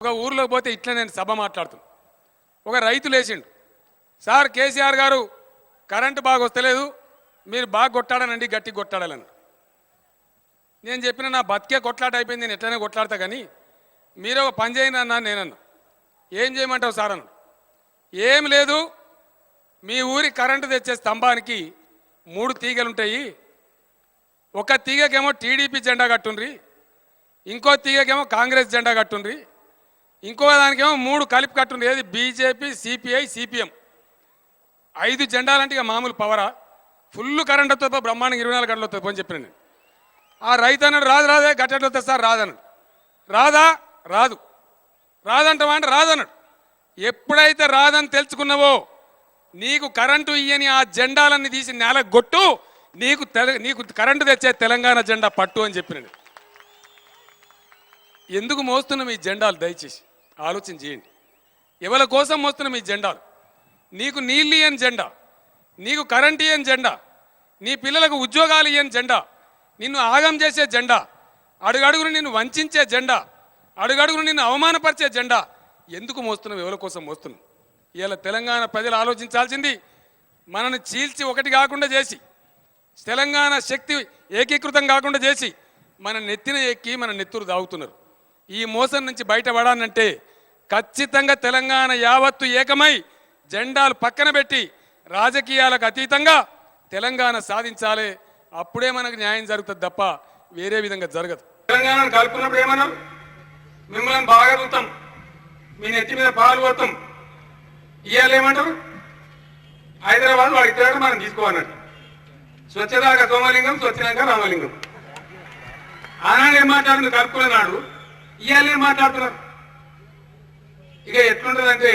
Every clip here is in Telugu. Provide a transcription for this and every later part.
ఒక ఊర్లోకి పోతే ఇట్లా నేను సభ మాట్లాడుతాను. ఒక రైతు లేచిండు, సార్ కేసీఆర్ గారు కరెంటు బాగా వస్తలేదు, మీరు బాగా కొట్టాడనండి, గట్టి కొట్టాడాలని. నేను చెప్పిన నా బతికే కొట్లాట అయిపోయింది, నేను ఎట్లనే కొట్లాడతా, కానీ మీరు ఒక పని చేయను అన్నా. నేనన్నా ఏం చేయమంటావు సార్ అన్న. ఏం లేదు, మీ ఊరి కరెంటు తెచ్చే స్తంభానికి 3 తీగలుంటాయి. ఒక తీగకేమో టీడీపీ జెండా కట్టుండ్రి, ఇంకో తీగకేమో కాంగ్రెస్ జెండా కట్టుండ్రి, ఇంకో దానికేమో 3 కలిపి కట్టుండ్రి. ఏది బీజేపీ, సిపిఐ, సిపిఎం. 5 జెండాలంటే ఇక మామూలు పవరా? ఫుల్ కరెంట్ వస్తుంది, బ్రహ్మాండంగా 24 గంటలు వస్తుంది అని చెప్పిన నేను. ఆ రైతు అన్నాడు, రాదే గట్టెట్లు వస్తుంది సార్, రాదన్నాడు. రాదు రాదంటావా అంటే రాదన్నాడు. ఎప్పుడైతే రాదని తెలుసుకున్నావో నీకు కరెంటు ఇయ్యని ఆ జెండాలన్నీ తీసి నేలకు కొట్టు, నీకు కరెంటు తెచ్చే తెలంగాణ జెండా పట్టు అని చెప్పినాడు. ఎందుకు మోస్తున్నాం ఈ జెండాలు? దయచేసి ఆలోచన చేయండి. ఎవరి కోసం మోస్తున్నాం ఈ జెండాలు? నీకు నీళ్ళు ఇయ్యని జెండా, నీకు కరెంటు ఇయ్యని జెండా, నీ పిల్లలకు ఉద్యోగాలు ఇయ్యని జెండా, నిన్ను ఆగం చేసే జెండా, అడుగడుగును నిన్ను వంచే జెండా, అడుగడుగును నిన్ను అవమానపరిచే జెండా ఎందుకు మోస్తున్నావు? ఎవరి కోసం మోస్తున్నావు? ఇలా తెలంగాణ ప్రజలు ఆలోచించాల్సింది, మనను చీల్చి ఒకటి కాకుండా చేసి, తెలంగాణ శక్తి ఏకీకృతం కాకుండా చేసి మన నెత్తిన ఎక్కి మన నెత్తురు దాగుతున్నారు. ఈ మోసం నుంచి బయటపడాలంటే ఖచ్చితంగా తెలంగాణ యావత్తు ఏకమై జెండాలు పక్కన పెట్టి రాజకీయాలకు అతీతంగా తెలంగాణ సాధించాలి. అప్పుడే మనకు న్యాయం జరుగుతుంది తప్ప వేరే విధంగా జరగదు. తెలంగాణను కలుపుకున్నప్పుడు ఏమన్నారు? మిమ్మల్ని బాగా చూస్తాం, మీ నెత్తి మీద పాలు పోతాం. ఇవాళ ఏమంటారు? హైదరాబాద్ వాడు ఇద్దరు మనం తీసుకోవాలన్నట్టు. స్వచ్ఛదాకా సోమలింగం, స్వచ్ఛనాక రామలింగం. ఆనాడు ఏం మాట్లాడుతుంది కలుపుకున్న నాడు, ఇవాళ ఏం మాట్లాడుతున్నారు? ఇక ఎట్లుంటుందంటే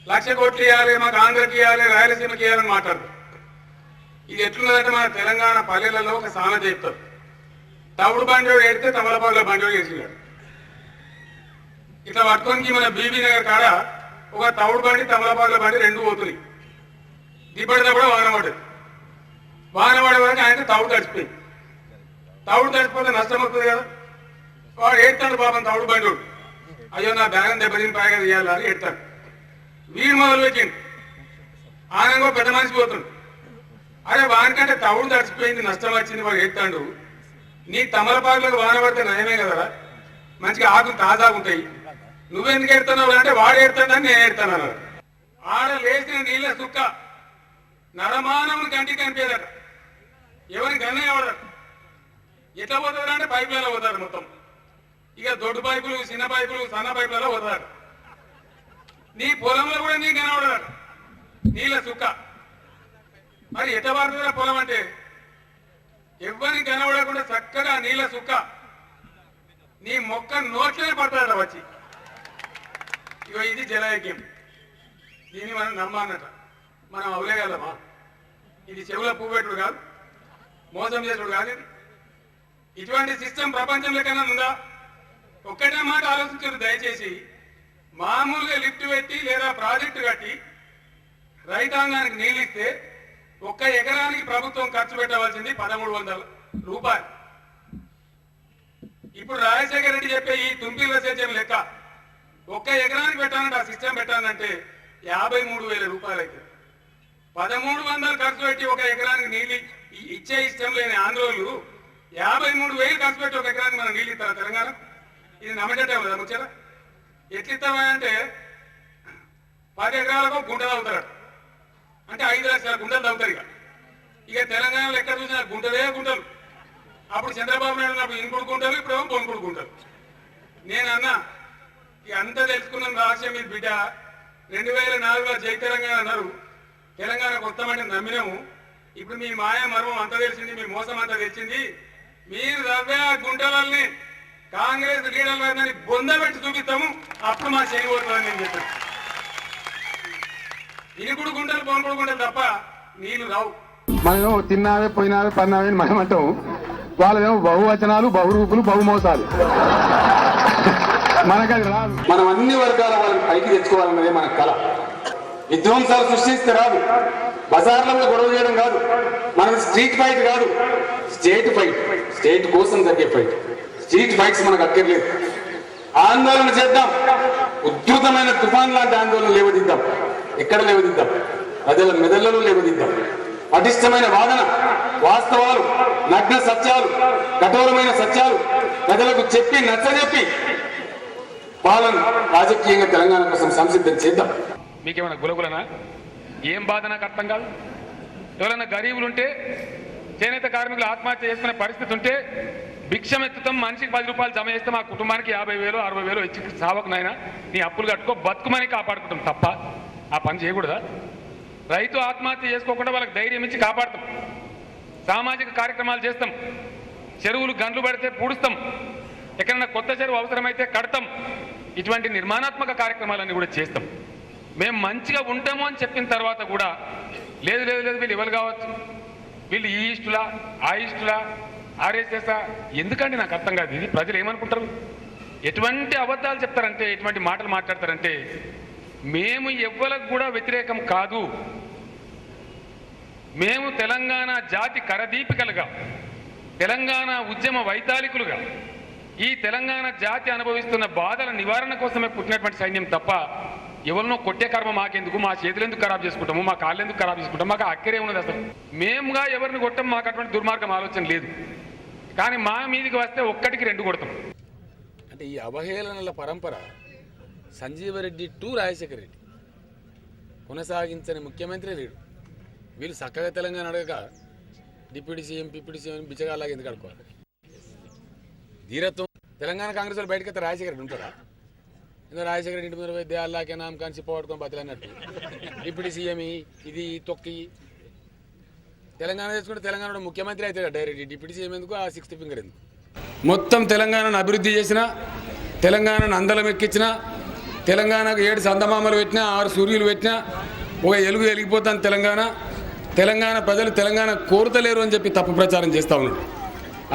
1,00,000 కోట్లు ఇవ్వాలి, మాకు ఆంధ్రకి ఇవ్వాలి, రాయలసీమకి ఇవ్వాలని మాట్లాడతారు. ఇది ఎట్లున్నదంటే మన తెలంగాణ పల్లెలలో ఒక సామెత చెప్తారు, తవుడు బండోడు ఏడితే తమలపాకుల బండోడు వేసినాడు. ఇట్లా పట్టుకొని మన బీబీ నగర్ కాడ ఒక తవుడు బండి తమలపాకుల బండి 2 పోతున్నాయి. దిబ్బడిదప్పుడు వాన పడ్డది. వాన పడే వరకు ఆయన తవుడు తడిచిపోయింది. తవుడు తడిచిపోతే నష్టం వస్తుంది కదా. వాడు ఏడుతాడు పాపం తవుడు బండోడు, అయ్యో నా బ్యాగం దెబ్బతిని పాయగా తీయాలని ఏడుతాడు. వీడు మొదలు పెట్టిండు, ఆనంగా పెద్ద మనిషి పోతుండు. అరే వానికంటే తవుడు తడిచిపోయింది, నష్టం వచ్చింది, వాడు ఏడుతాడు. నీ తమలపాకులకు వాన పడితే నయమే కదరా, మంచిగా ఆకులు తాజాగా ఉంటాయి, నువ్వెందుకు ఏడుతున్నావు అంటే వాడు ఏడుతాడని నేను ఏడుతాను అన్నారు. ఆడ లేచిన నీళ్ళ సుక్క నరమానవుని కంటికి కనిపించదట. ఎవరిని గన్నయ్య ఎవడట. ఎట్లా పోతారు అంటే పైపులలో పోతారు మొత్తం. ఇక దొడ్డు పైపులు, చిన్న పైపులు, సన్న పైపులలో పోతారు. నీ పొలంలో కూడా నీ కనబడదట నీళ్ళ సుక్క. మరి ఎట్లా పడుతుందా పొలం అంటే? ఎవరిని కనబడకుండా చక్కగా నీళ్ళ సుక్క నీ మొక్క నోట్లోనే పడతాడట వచ్చి. ఇగో ఇది జలయజ్ఞం. దీన్ని మనం నమ్మానట. మనం అవలేగలమా? ఇది చెవుల పువ్వెట్టుడు కాదు, మోసం చేసుడు కాదు. ఇటువంటి సిస్టమ్ ప్రపంచంలో కన్నా ఉందా? ఒక్కటే మాట ఆలోచించారు దయచేసి. మామూలుగా లిఫ్ట్ పెట్టి లేదా ప్రాజెక్టు కట్టి రైతాంగానికి నీళ్ళిస్తే 1 ఎకరానికి ప్రభుత్వం ఖర్చు పెట్టవలసింది 1,300 రూపాయలు. ఇప్పుడు రాజశేఖర రెడ్డి చెప్పే ఈ తుంపిల సేద్యం లెక్క 1 ఎకరానికి పెట్టాలంటే, ఆ సిస్టమ్ పెట్టాలంటే 53,000 రూపాయలు అయితే 1,300 ఖర్చు పెట్టి 1 ఎకరానికి నీళ్ళు ఇచ్చే ఇష్టం లేని ఆంధ్రోళ్ళు 53,000 ఖర్చు పెట్టి 1 ఎకరానికి మనం నీళ్ళు ఇస్తారా తెలంగాణ? ఇది నమ్మటట్టే కదా ముచ్చట. ఎట్లిస్తామా అంటే 10 ఎకరాలకు గుంట తవ్వుతారట. అంటే 5 లక్షల గుంటలు తవ్వుతారు. ఇక తెలంగాణలో ఎక్కడ చూసినా గుంటలే గుంటలు. అప్పుడు చంద్రబాబు నాయుడు ఉన్నప్పుడు ఇనుకుడు గుంటలు, ఇప్పుడు పొనుకుడు గుంటలు. నేనన్నా ఇక అంతా తెలుసుకున్నాం రాష్ట్రం మీద బిడ్డ. 2004లో జై తెలంగాణ అన్నారు, తెలంగాణ కొత్తమంటే నమ్మినాము. ఇప్పుడు మీ మాయ మర్మం అంతా తెలిసింది, మీ మోసం అంతా తెలిసింది. మీరు రవ్వే ఆ గుంటలని కాంగ్రెస్ లీడర్లని బొందబెట్టి చూపిస్తాము, అప్పుడు మా చేయి పోతుందని నేను చెప్పాను. ఇనుకుడు గుంటలు, పొనుకుడు గుంటలు తప్ప నీళ్లు రావు. మనం తిన్నావే పోయినావే పన్నావే అని మనం అంటాం. వాళ్ళేమో బహువచనాలు, బహురూపులు, బహుమోసాలు. మనకది రాదు. మనం అన్ని వర్గాల వాళ్ళని పైకి తెచ్చుకోవాలన్నదే మన కళ. విధ్వంసాలు సృష్టిస్తే రాదు, బజార్లలో గొడవ చేయడం కాదు, మనది స్ట్రీట్ ఫైట్ కాదు, స్టేట్ ఫైట్. స్టేట్ కోసం జరిగే ఫైట్. స్ట్రీట్ ఫైట్స్ మనకు అక్కర్లేదు. ఆందోళన చేద్దాం, ఉధృతమైన తుఫాన్ లాంటి ఆందోళన లేవదిద్దాం. ఎక్కడ లేవదిద్దాం? ప్రజల మెదళ్లలో లేవదిద్దాం. పటిష్టమైన వాదన, వాస్తవాలు, నగ్న సత్యాలు, కఠోరమైన సత్యాలు ప్రజలకు చెప్పి నచ్చజెప్పి పాలన రాజకీయంగా తెలంగాణ కోసం సంసిద్ధం చేద్దాం. మీకేమైనా గులగులనా? ఏం బాధ నాకు అర్థం కాదు. ఎవరైనా గరీబులు ఉంటే, చేనేత కార్మికులు ఆత్మహత్య చేసుకునే పరిస్థితి ఉంటే భిక్షం ఎత్తుతాం, మనిషికి 10 రూపాయలు జమ చేస్తాం, ఆ కుటుంబానికి 50,000 60,000 ఇచ్చి సావకు నాయన నీ అప్పులు కట్టుకో బతుకుమని కాపాడుకుంటాం తప్ప ఆ పని చేయకూడదా? రైతు ఆత్మహత్య చేసుకోకుండా వాళ్ళకి ధైర్యం ఇచ్చి కాపాడతాం. సామాజిక కార్యక్రమాలు చేస్తాం, చెరువులు గండ్లు పడితే పూడుస్తాం, ఎక్కడైనా కొత్త చెరువు అవసరమైతే కడతాం. ఇటువంటి నిర్మాణాత్మక కార్యక్రమాలన్నీ కూడా చేస్తాం. మేము మంచిగా ఉంటాము అని చెప్పిన తర్వాత కూడా లేదు లేదు లేదు వీళ్ళు ఎవరు కావచ్చు, వీళ్ళు ఈ ఇష్టులా ఆ ఇష్టులా ఆర్ఎస్ఎస్ఆ, ఎందుకంటే నాకు అర్థం కాదు. ఇది ప్రజలు ఏమనుకుంటారు? ఎటువంటి అబద్ధాలు చెప్తారంటే, ఎటువంటి మాటలు మాట్లాడతారంటే, మేము ఎవ్వరికి కూడా వ్యతిరేకం కాదు, మేము తెలంగాణ జాతి కరదీపికలుగా, తెలంగాణ ఉద్యమ వైతాళికులుగా, ఈ తెలంగాణ జాతి అనుభవిస్తున్న బాధల నివారణ కోసమే పుట్టినటువంటి సైన్యం తప్ప ఎవరినో కొట్టే కర్మ మాకెందుకు, మా చేతులు ఎందుకు ఖరాబ్ చేసుకుంటాము, మా కాళ్ళు ఎందుకు ఖరాబ్ చేసుకుంటాం, మాకు అక్కరే ఉన్నది. అసలు మేముగా ఎవరిని కొట్టం, మాకు అటువంటి దుర్మార్గం ఆలోచన లేదు. కానీ మా మీదికి వస్తే ఒక్కటికి 2 కొడతాం. అంటే ఈ అవహేళనల పరంపర సంజీవరెడ్డి టు రాజశేఖర రెడ్డి కొనసాగించని ముఖ్యమంత్రి లేడు. వీళ్ళు చక్కగా తెలంగాణ అడగక డిప్యూటీ సీఎం పిప్యూటీ సీఎం బిచ్చగాలాగా ఎందుకు అడుకోవాలి? ధీరత్వం. తెలంగాణ కాంగ్రెస్ వాళ్ళు బయటకు వస్తే రాజశేఖర రెడ్డి ఉంటారా? ఎందుకంటే రాజశేఖర రెడ్డి ఇంటి మీద పోయి దేహాల్లాకే నామ కాని సిప్పబడుకొని బతులన్నట్టు డిప్యూటీ సీఎం ఇది తొక్కి తెలంగాణ తెచ్చుకుంటే తెలంగాణ ముఖ్యమంత్రి అయితే డైరెక్ట్ డిప్యూటీ సీఎం ఎందుకు, ఆ 6th ఫింగర్ ఎందుకు? మొత్తం తెలంగాణను అభివృద్ధి చేసిన, తెలంగాణను అందలం ఎక్కించిన, తెలంగాణకు 7 సందమామలు పెట్టినా 6 సూర్యులు పెట్టినా ఒక ఎలుగు వెలిగిపోతాను తెలంగాణ. తెలంగాణ ప్రజలు తెలంగాణ కోరుతలేరు అని చెప్పి తప్పు ప్రచారం చేస్తూ ఉన్నాడు.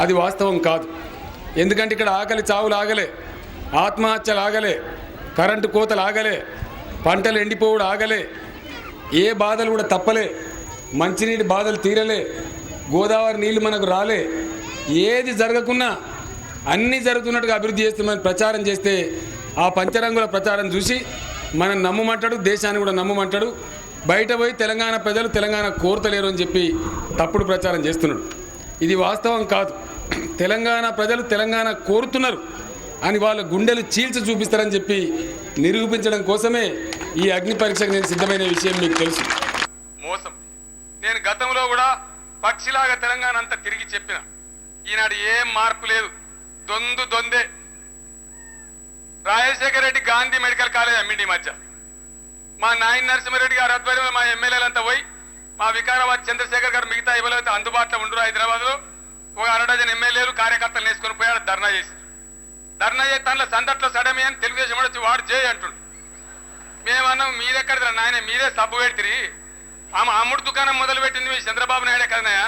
అది వాస్తవం కాదు. ఎందుకంటే ఇక్కడ ఆకలి చావులు ఆగలే, ఆత్మహత్యలు ఆగలే, కరెంటు కోతలు ఆగలే, పంటలు ఎండిపోవుడు ఆగలే, ఏ బాధలు కూడా తప్పలే, మంచినీటి బాధలు తీరలే, గోదావరి నీళ్లు మనకు రాలే. ఏది జరగకున్నా అన్నీ జరుగుతున్నట్టుగా అభివృద్ధి చేస్తామని ప్రచారం చేస్తే ఆ పంచరంగుల ప్రచారం చూసి మనం నమ్మమంటాడు, దేశాన్ని కూడా నమ్మమంటాడు. బయట పోయి తెలంగాణ ప్రజలు తెలంగాణ కోరతలేరు అని చెప్పి తప్పుడు ప్రచారం చేస్తున్నాడు. ఇది వాస్తవం కాదు. తెలంగాణ ప్రజలు తెలంగాణ కోరుతున్నారు అని వాళ్ళ గుండెలు చీల్చి చూపిస్తారని చెప్పి నిరూపించడం కోసమే ఈ అగ్ని పరీక్షకు నేను సిద్ధమైన విషయం మీకు తెలుసు. మోసం. నేను గతంలో కూడా పక్షిలాగా తెలంగాణ అంతా తిరిగి చెప్పిన. ఈనాడు ఏం మార్పు లేదు, దొందే. రాజశేఖర రెడ్డి గాంధీ మెడికల్ కాలేజ్ అమ్మిండి మధ్య మా నాయన నరసింహారెడ్డి గారు ఆధ్వర్యంలో మా ఎమ్మెల్యేలంతా పోయి మా వికారాబాద్ చంద్రశేఖర్ గారు మిగతా ఎవరైతే అందుబాటులో ఉండరు హైదరాబాద్లో ఒక 1 డజన్ ఎమ్మెల్యేలు కార్యకర్తలు వేసుకొని పోయాడు. ధర్నా చేసి తనలో సందట్లో సడమి అని తెలుగుదేశం కూడా వచ్చి వాడు చేయి అంటుండు. మేమన్నాం మీరెక్కడ నాయన, మీరే సబ్బు పెడితిరి, ఆమె అమ్ముడు దుకాణం మొదలు పెట్టింది మీ చంద్రబాబు నాయుడే కదనాయా,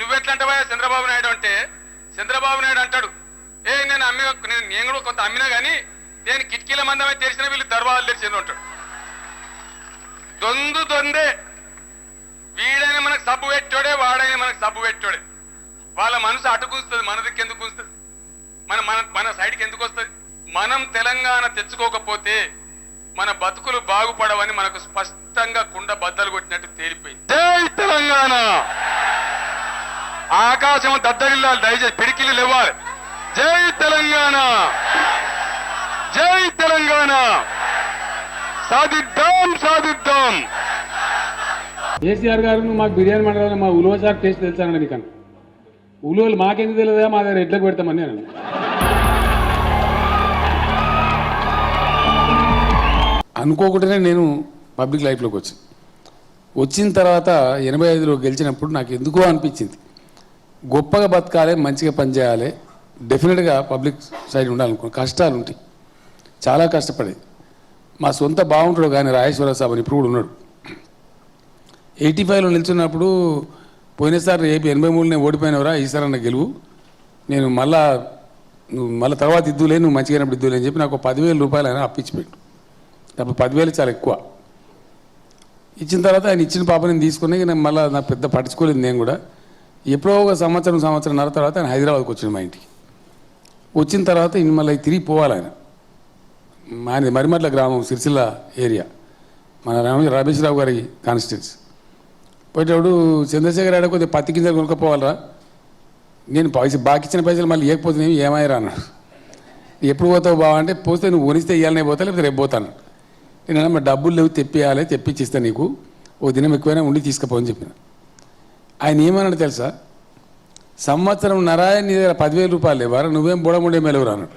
నువ్వెట్లంటవా చంద్రబాబు నాయుడు అంటే, చంద్రబాబు నాయుడు అంటాడు నేను కూడా కొంత అమ్మినా కానీ నేను కిటికీల మందమే తెరిచిన వీళ్ళు దర్వాజాలు తెరిచింది అంటాడు. దొందే. వీడైనా మనకు సబ్బు పెట్టాడే, వాడైనా మనకు సబ్బు పెట్టాడే. వాళ్ళ మనసు అటు కూస్తుంది, మన దిక్కు ఎందుకు కూస్తుంది, మన సైడ్కి ఎందుకు వస్తుంది? మనం తెలంగాణ తెచ్చుకోకపోతే మన బతుకులు బాగుపడవని మనకు స్పష్టంగా కుండ బద్దలు కొట్టినట్టు తేలిపోయింది. జై తెలంగాణ. ఆకాశం దద్దరిల్లాలి, దయచేసి పిడికిలు లేవాలి. జై తెలంగాణ, జై తెలంగాణ. సాధిద్దాం. కేసీఆర్ గారు మాకు బిర్యానీ మండలం మా ఉలువ చాట్ టేస్ట్ తెలుసానండి నీకన్నా. ఉలువలు మాకెందుకు తెలియదా, మా దగ్గర ఎట్లకు పెడతామని నేను అనుకోకుండానే నేను పబ్లిక్ లైఫ్లోకి వచ్చిన తర్వాత 85లో గెలిచినప్పుడు నాకు ఎందుకో అనిపించింది, గొప్పగా బతకాలి, మంచిగా పనిచేయాలి, డెఫినెట్గా పబ్లిక్ సైడ్ ఉండాలనుకో. కష్టాలు ఉంటాయి, చాలా కష్టపడేది. మా సొంత బాగుంటాడు కానీ రాజేశ్వరరావు సాబ్ అని ఇప్పుడు కూడా ఉన్నాడు. 85లో నిల్చున్నప్పుడు పోయినసారి 83 ఓడిపోయినవరా, ఈసారి అన్న గెలువు, నేను మళ్ళీ తర్వాత ఇద్దులే, నువ్వు మంచిగానప్పుడు ఇద్దులే అని చెప్పి నాకు 10,000 రూపాయలు ఆయన అప్పించిపెట్టు. అప్పుడు 10,000 చాలా ఎక్కువ ఇచ్చిన తర్వాత ఆయన ఇచ్చిన పాప నేను తీసుకుని నేను మళ్ళీ నా పెద్ద పట్టించుకోలేదు. నేను కూడా ఎప్పుడో ఒక సంవత్సరంన్నర తర్వాత ఆయన హైదరాబాద్కి వచ్చిన మా ఇంటికి. వచ్చిన తర్వాత మళ్ళీ తిరిగి పోవాలి ఆయన. మాది మరిమట్ల గ్రామం సిరిసిల్ల ఏరియా మన రమేశ్వరరావు గారి కాన్స్టిట్యున్సీ. పోయేటప్పుడు చంద్రశేఖర్ ఆడ కొద్దిగా పత్తి గింజలు కొనుక్కపోవాలరా, నేను బాకి ఇచ్చిన పైసలు మళ్ళీ ఇవ్వకపోతే ఏమయ్యారా అన్నాడు. ఎప్పుడు పోతావు బావ అంటే, పోతే నువ్వు కొనిస్తే ఇవ్వాలనే పోతా లేకపోతే రేపు పోతాను. నేను మా డబ్బులు లేవు, తెప్పియాలి, తెప్పించిస్తా నీకు, ఓ దినం ఎక్కువైనా ఉండి తీసుకుపోని చెప్పిన. ఆయన ఏమన్నాడు తెలుసా, సంవత్సరం నరాయ నీ దగ్గర 10,000 రూపాయలు లేవారా, నువ్వేం బుడముండే మెలవరా అన్నాడు.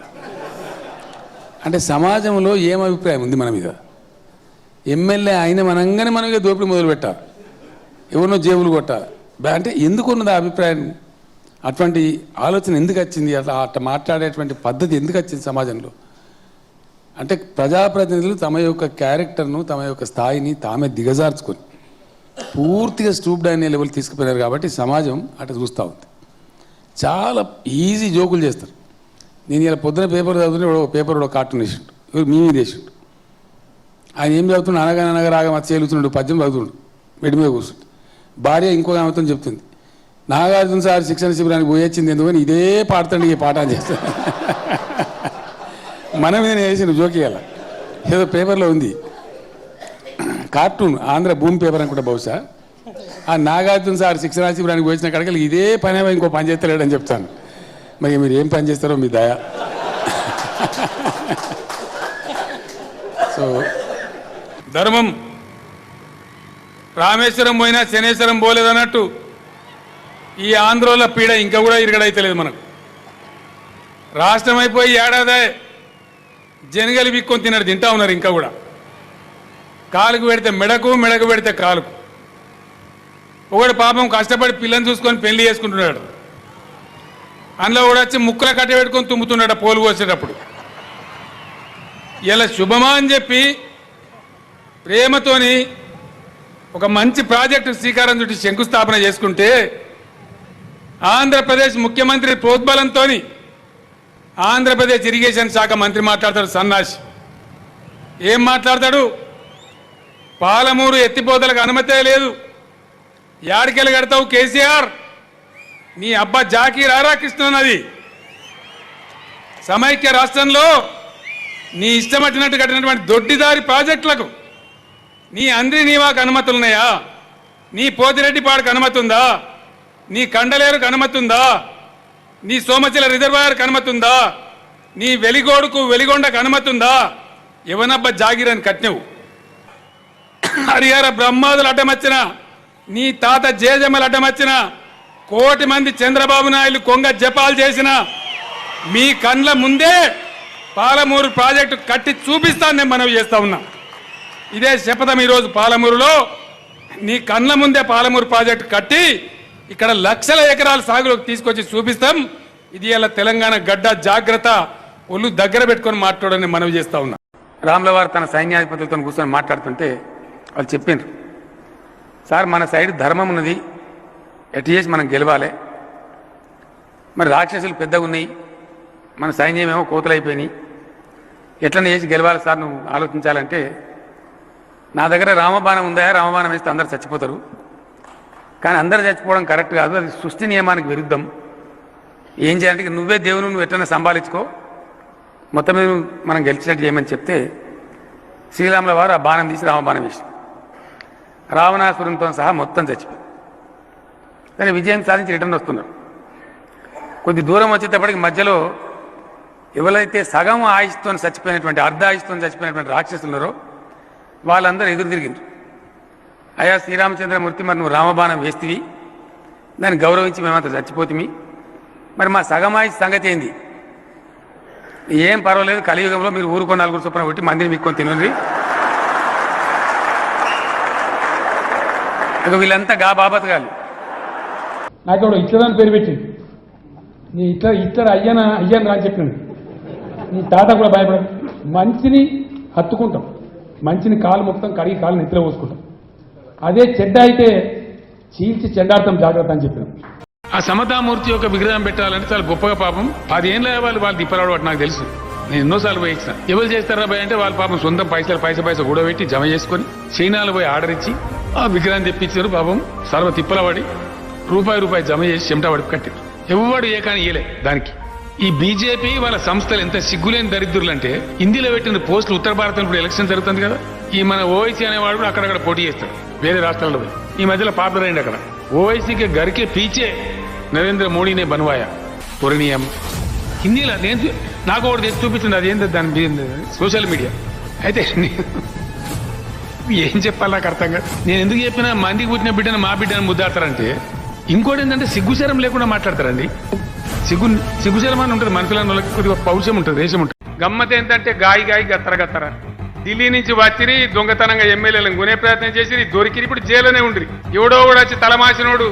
అంటే సమాజంలో ఏం అభిప్రాయం ఉంది మన మీద? ఎమ్మెల్యే అయిన మనంగానే మనం ఇక దోపిడీ మొదలు పెట్టాలి, ఎవరినో జేబులు కొట్టాలి అంటే ఎందుకు ఉన్నది ఆ అభిప్రాయం? అటువంటి ఆలోచన ఎందుకు వచ్చింది? అట్లా మాట్లాడేటువంటి పద్ధతి ఎందుకు వచ్చింది సమాజంలో? అంటే ప్రజాప్రతినిధులు తమ యొక్క క్యారెక్టర్ను, తమ యొక్క స్థాయిని తామే దిగజార్చుకొని పూర్తిగా స్టూప్ డౌన్ లెవెల్ తీసుకుపోయినారు కాబట్టి సమాజం అట్లా చూస్తూ ఉంది. చాలా ఈజీ జోకులు చేస్తారు. నేను ఇలా పొద్దున పేపర్ చదువుతుంటే పేపర్ కార్టూన్ వేసిండు, మీమీ వేసిండు. ఆయన ఏం చదువుతుండే, అనగా రాగా మచ్చ చేలుతున్నాడు, పద్యం చదువుతుండు, మెడి మీద కూర్చుంటు. భార్య ఇంకొక ఆమెతో చెప్తుంది, నాగార్జున సార్ శిక్షణ శిబిరానికి పోయొచ్చింది ఎందుకని ఇదే పాడుతండి, ఈ పాట అని చేస్తాను. మన మీద వేసిన జోకియాల ఏదో పేపర్లో ఉంది కార్టూన్, ఆంధ్ర భూమి పేపర్ అనుకుంటా బహుశా. ఆ నాగార్జున సార్ శిక్షణ శిబిరానికి పోయించిన కడకలు ఇదే పని ఇంకో పని చేస్తలేడని చెప్తాను. మరి మీరు ఏం పని చేస్తారో మీ దయ. సో ధర్మం రామేశ్వరం పోయినా శనేశ్వరం పోలేదు అన్నట్టు ఈ ఆంధ్రోల పీడ ఇంకా కూడా ఇరగడైతలేదు మనకు. రాష్ట్రం అయిపోయి ఏడాదే జనగలి బిక్కొని తింటా ఉన్నారు. ఇంకా కూడా కాలుకు పెడితే మెడకు, మెడకు పెడితే కాలుకు. ఒకడు పాపం కష్టపడి పిల్లని చూసుకొని పెళ్లి చేసుకుంటున్నాడు, అందులో కూడా వచ్చి ముక్కల కట్ట పెట్టుకొని తుమ్ముతున్నాడు పోలు పోసేటప్పుడు. ఇలా శుభమా అని చెప్పి ప్రేమతోని ఒక మంచి ప్రాజెక్టు శ్రీకారం చుట్టి శంకుస్థాపన చేసుకుంటే ఆంధ్రప్రదేశ్ ముఖ్యమంత్రి ప్రోద్బలంతో ఆంధ్రప్రదేశ్ ఇరిగేషన్ శాఖ మంత్రి మాట్లాడతాడు సన్నాసి. ఏం మాట్లాడతాడు? పాలమూరు ఎత్తిపోతలకు అనుమతే లేదు, యాడికెళ్ళి కడతావు కేసీఆర్, నీ అబ్బా జాకీ రారా కృష్ణన్నది. సమైక్య రాష్ట్రంలో నీ ఇష్టం వచ్చినట్టు కట్టినటువంటి దొడ్డిదారి ప్రాజెక్టులకు నీ అంద్రి నీవాకు అనుమతులున్నాయా? నీ పోతిరెడ్డిపాడుకు అనుమతి ఉందా? నీ కండలేరుకు అనుమతి ఉందా? నీ సోమచిల రిజర్వాయర్కు అనుమతి ఉందా? నీ వెలిగోడుకు వెలిగొండకు అనుమతి ఉందా? ఎవనబ్బా జాగిరని కట్టినవు. హరిహర బ్రహ్మాదులు అడ్డమచ్చిన, నీ తాత జేజమ్మలు అడ్డమచ్చిన, 1 కోటి మంది చంద్రబాబు నాయుడు కొంగ జపాలు చేసిన మీ కండ్ల ముందే పాలమూరు ప్రాజెక్టు కట్టి చూపిస్తాను నేను మనవి చేస్తా ఉన్నా. ఇదే శపథం ఈరోజు పాలమూరులో నీ కండ్ల ముందే పాలమూరు ప్రాజెక్టు కట్టి ఇక్కడ లక్షల ఎకరాల సాగులోకి తీసుకొచ్చి చూపిస్తాం. ఇది ఇలా తెలంగాణ గడ్డ, జాగ్రత్త, ఒళ్ళు దగ్గర పెట్టుకొని మాట్లాడని మనవి చేస్తా ఉన్నా. రాములవారు తన సైన్యాధిపతులతో కూర్చొని మాట్లాడుతుంటే వాళ్ళు చెప్పిండ్రు, సార్ మన సైడ్ ధర్మం ఉన్నది, ఎటు చేసి మనం గెలవాలి, మరి రాక్షసులు పెద్దగా ఉన్నాయి, మన సైన్యం ఏమో కోతలైపోయినాయి, ఎట్లనే చేసి గెలవాలి సార్ నువ్వు ఆలోచించాలంటే, నా దగ్గర రామబాణం ఉందా, రామబాణం వేస్తే అందరు చచ్చిపోతారు, కానీ అందరు చచ్చిపోవడం కరెక్ట్ కాదు, అది సృష్టి నియమానికి విరుద్ధం. ఏం చేయాలంటే నువ్వే దేవుని నువ్వు ఎట్లన్నా సంభాలించుకో, మొత్తం మీద మనం గెలిచినట్టు చేయమని చెప్తే శ్రీరాముల వారు ఆ బాణం తీసి రామబాణం వేసి రావణాసురంతో సహా మొత్తం చచ్చిపోయి కానీ విజయం సాధించి రిటర్న్ వస్తున్నారు. కొద్ది దూరం వచ్చేటప్పటికి మధ్యలో ఎవరైతే సగం ఆయుష్తో చచ్చిపోయినటువంటి, అర్ధ ఆయుష్తో చచ్చిపోయినటువంటి రాక్షసులు ఉన్నారో వాళ్ళందరూ ఎదురు తిరిగిండ్రు. అయ్యా శ్రీరామచంద్రమూర్తి, మరి నువ్వు రామబాణం వేస్తేవి, దాన్ని గౌరవించి మేమంతా చచ్చిపోతుంది, మరి మా సగమాయిష్ సంగతి ఏంది? ఏం పర్వాలేదు, కలియుగంలో మీరు ఊరుకో 4 చొప్పున కొట్టి మందిని మీక్కొని తినండి. ఇక వీళ్ళంతా గా బాబత్ కాదు. నాకు ఎవడో ఇట్లదని పేరు పెట్టింది, నీ ఇట్లా అయ్యని రా అని చెప్పినాడు. నీ తాత కూడా భయపడదు, మంచిని హత్తుకుంటాం, మంచిని కాలు మొత్తం కడిగి కాలు నెత్తిలో పోసుకుంటాం, అదే చెడ్డ అయితే చీల్చి చెండాడతాం, జాగ్రత్త అని చెప్పినాం. ఆ సమతామూర్తి యొక్క విగ్రహం పెట్టాలంటే చాలా గొప్పగా, పాపం 10 ఏళ్ళ వాళ్ళు దీపారాడు వాటి నాకు తెలుసు, నేను ఎన్నోసార్లు పోయి ఇచ్చిన. ఎవరు చేస్తారా భయ అంటే వాళ్ళు పాపం సొంతం పైసా కూడబెట్టి జమ చేసుకొని చైనాలు పోయి ఆర్డర్ ఇచ్చి ఆ విగ్రహం తెప్పించారు. పాపం సర్వ తిప్పల పడి రూపాయి జమ చేసి చెమట పడి కట్టారు. ఎవడు ఏ కానీ ఇయలే దానికి. ఈ బీజేపీ వాళ్ళ సంస్థలు ఎంత సిగ్గులేని దరిద్రులు అంటే హిందీలో పెట్టిన పోస్టులు ఉత్తర భారతంలో ఇప్పుడు ఎలక్షన్ జరుగుతుంది కదా, ఈ మన ఓవైసీ అనేవాడు కూడా అక్కడక్కడ పోటీ చేస్తాడు వేరే రాష్ట్రాల్లో పోయి. ఈ మధ్యలో పాపులర్ అయింది అక్కడ. ఓవైసీకి గరికే పీచే నరేంద్ర మోడీనే బన్వాయా పూరణీయం. హిందీలో నేను నాకు ఒకటి తెచ్చి చూపించింది, అదేంటి దాని సోషల్ మీడియా. అయితే ఏం చెప్పాలి నాకు అర్థం కాదు. నేను ఎందుకు చెప్పినా మందికి పుట్టిన బిడ్డను మా బిడ్డను ముద్దాడతారంటే, ఇంకోటి ఏంటంటే సిగ్గుశరం లేకుండా మాట్లాడతారండి. సిగ్గుశరం అని ఉంటుంది మనుషుల కొద్దిగా పౌరుషం ఉంటుంది, దేశం ఉంటుంది. గమ్మత్ ఏంటంటే గాయి గత్తర గత్తర ఢిల్లీ నుంచి వచ్చిరి దొంగతనంగా ఎమ్మెల్యేలను కొనే ప్రయత్నం చేసి దొరికి ఇప్పుడు జైల్లోనే ఉండ్రి. ఎవడో కూడా వచ్చి తలమాసినోడు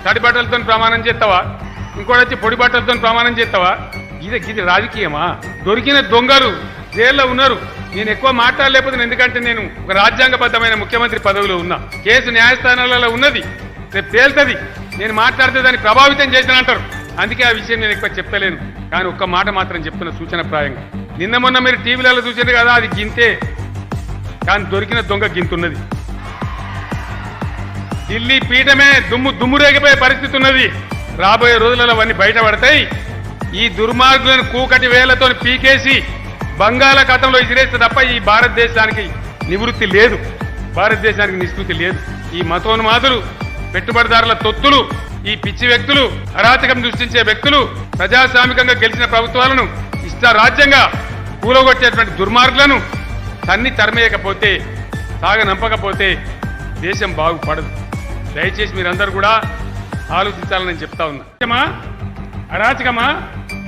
తడి బట్టలతో ప్రమాణం చేస్తావా, ఇంకోటి వచ్చి పొడి బట్టలతో ప్రమాణం చేస్తావా? ఇది రాజకీయమా? దొరికిన దొంగలు జైల్లో ఉన్నారు. నేను ఎక్కువ మాట్లాడలేకపోతే, ఎందుకంటే నేను ఒక రాజ్యాంగబద్ధమైన ముఖ్యమంత్రి పదవిలో ఉన్నా, కేసు న్యాయస్థానాలలో ఉన్నది, రేపు తేల్తుంది. నేను మాట్లాడితే దాన్ని ప్రభావితం చేసినంటారు, అందుకే ఆ విషయం నేను ఎక్కువ చెప్తలేను. కానీ ఒక్క మాట మాత్రం చెప్తున్న సూచన ప్రాయంగా. నిన్న మొన్న మీరు టీవీలలో చూసారు కదా, అది గింతే, కానీ దొరికిన దొంగ గింతున్నది. ఢిల్లీ పీఠమే దుమ్మురేగిపోయే పరిస్థితి ఉన్నది. రాబోయే రోజులలో అవన్నీ బయటపడతాయి. ఈ దుర్మార్గులను కూకటి వేలతో పీకేసి బంగాళాఖాతంలో ఇసిరేస్తే తప్ప ఈ భారతదేశానికి నివృత్తి లేదు, భారతదేశానికి నిష్కృతి లేదు. ఈ మతోన్మాదులు, పెట్టుబడిదారుల తొత్తులు, ఈ పిచ్చి వ్యక్తులు, అరాచకం సృష్టించే వ్యక్తులు, ప్రజాస్వామికంగా గెలిచిన ప్రభుత్వాలను ఇష్టారాజ్యంగా కూలగొట్టేటువంటి దుర్మార్గులను తన్ని తరిమేయకపోతే, సాగనంపకపోతే దేశం బాగుపడదు. దయచేసి మీరందరూ కూడా ఆలోచించాలని చెప్తా ఉన్నా. అరాచకమా?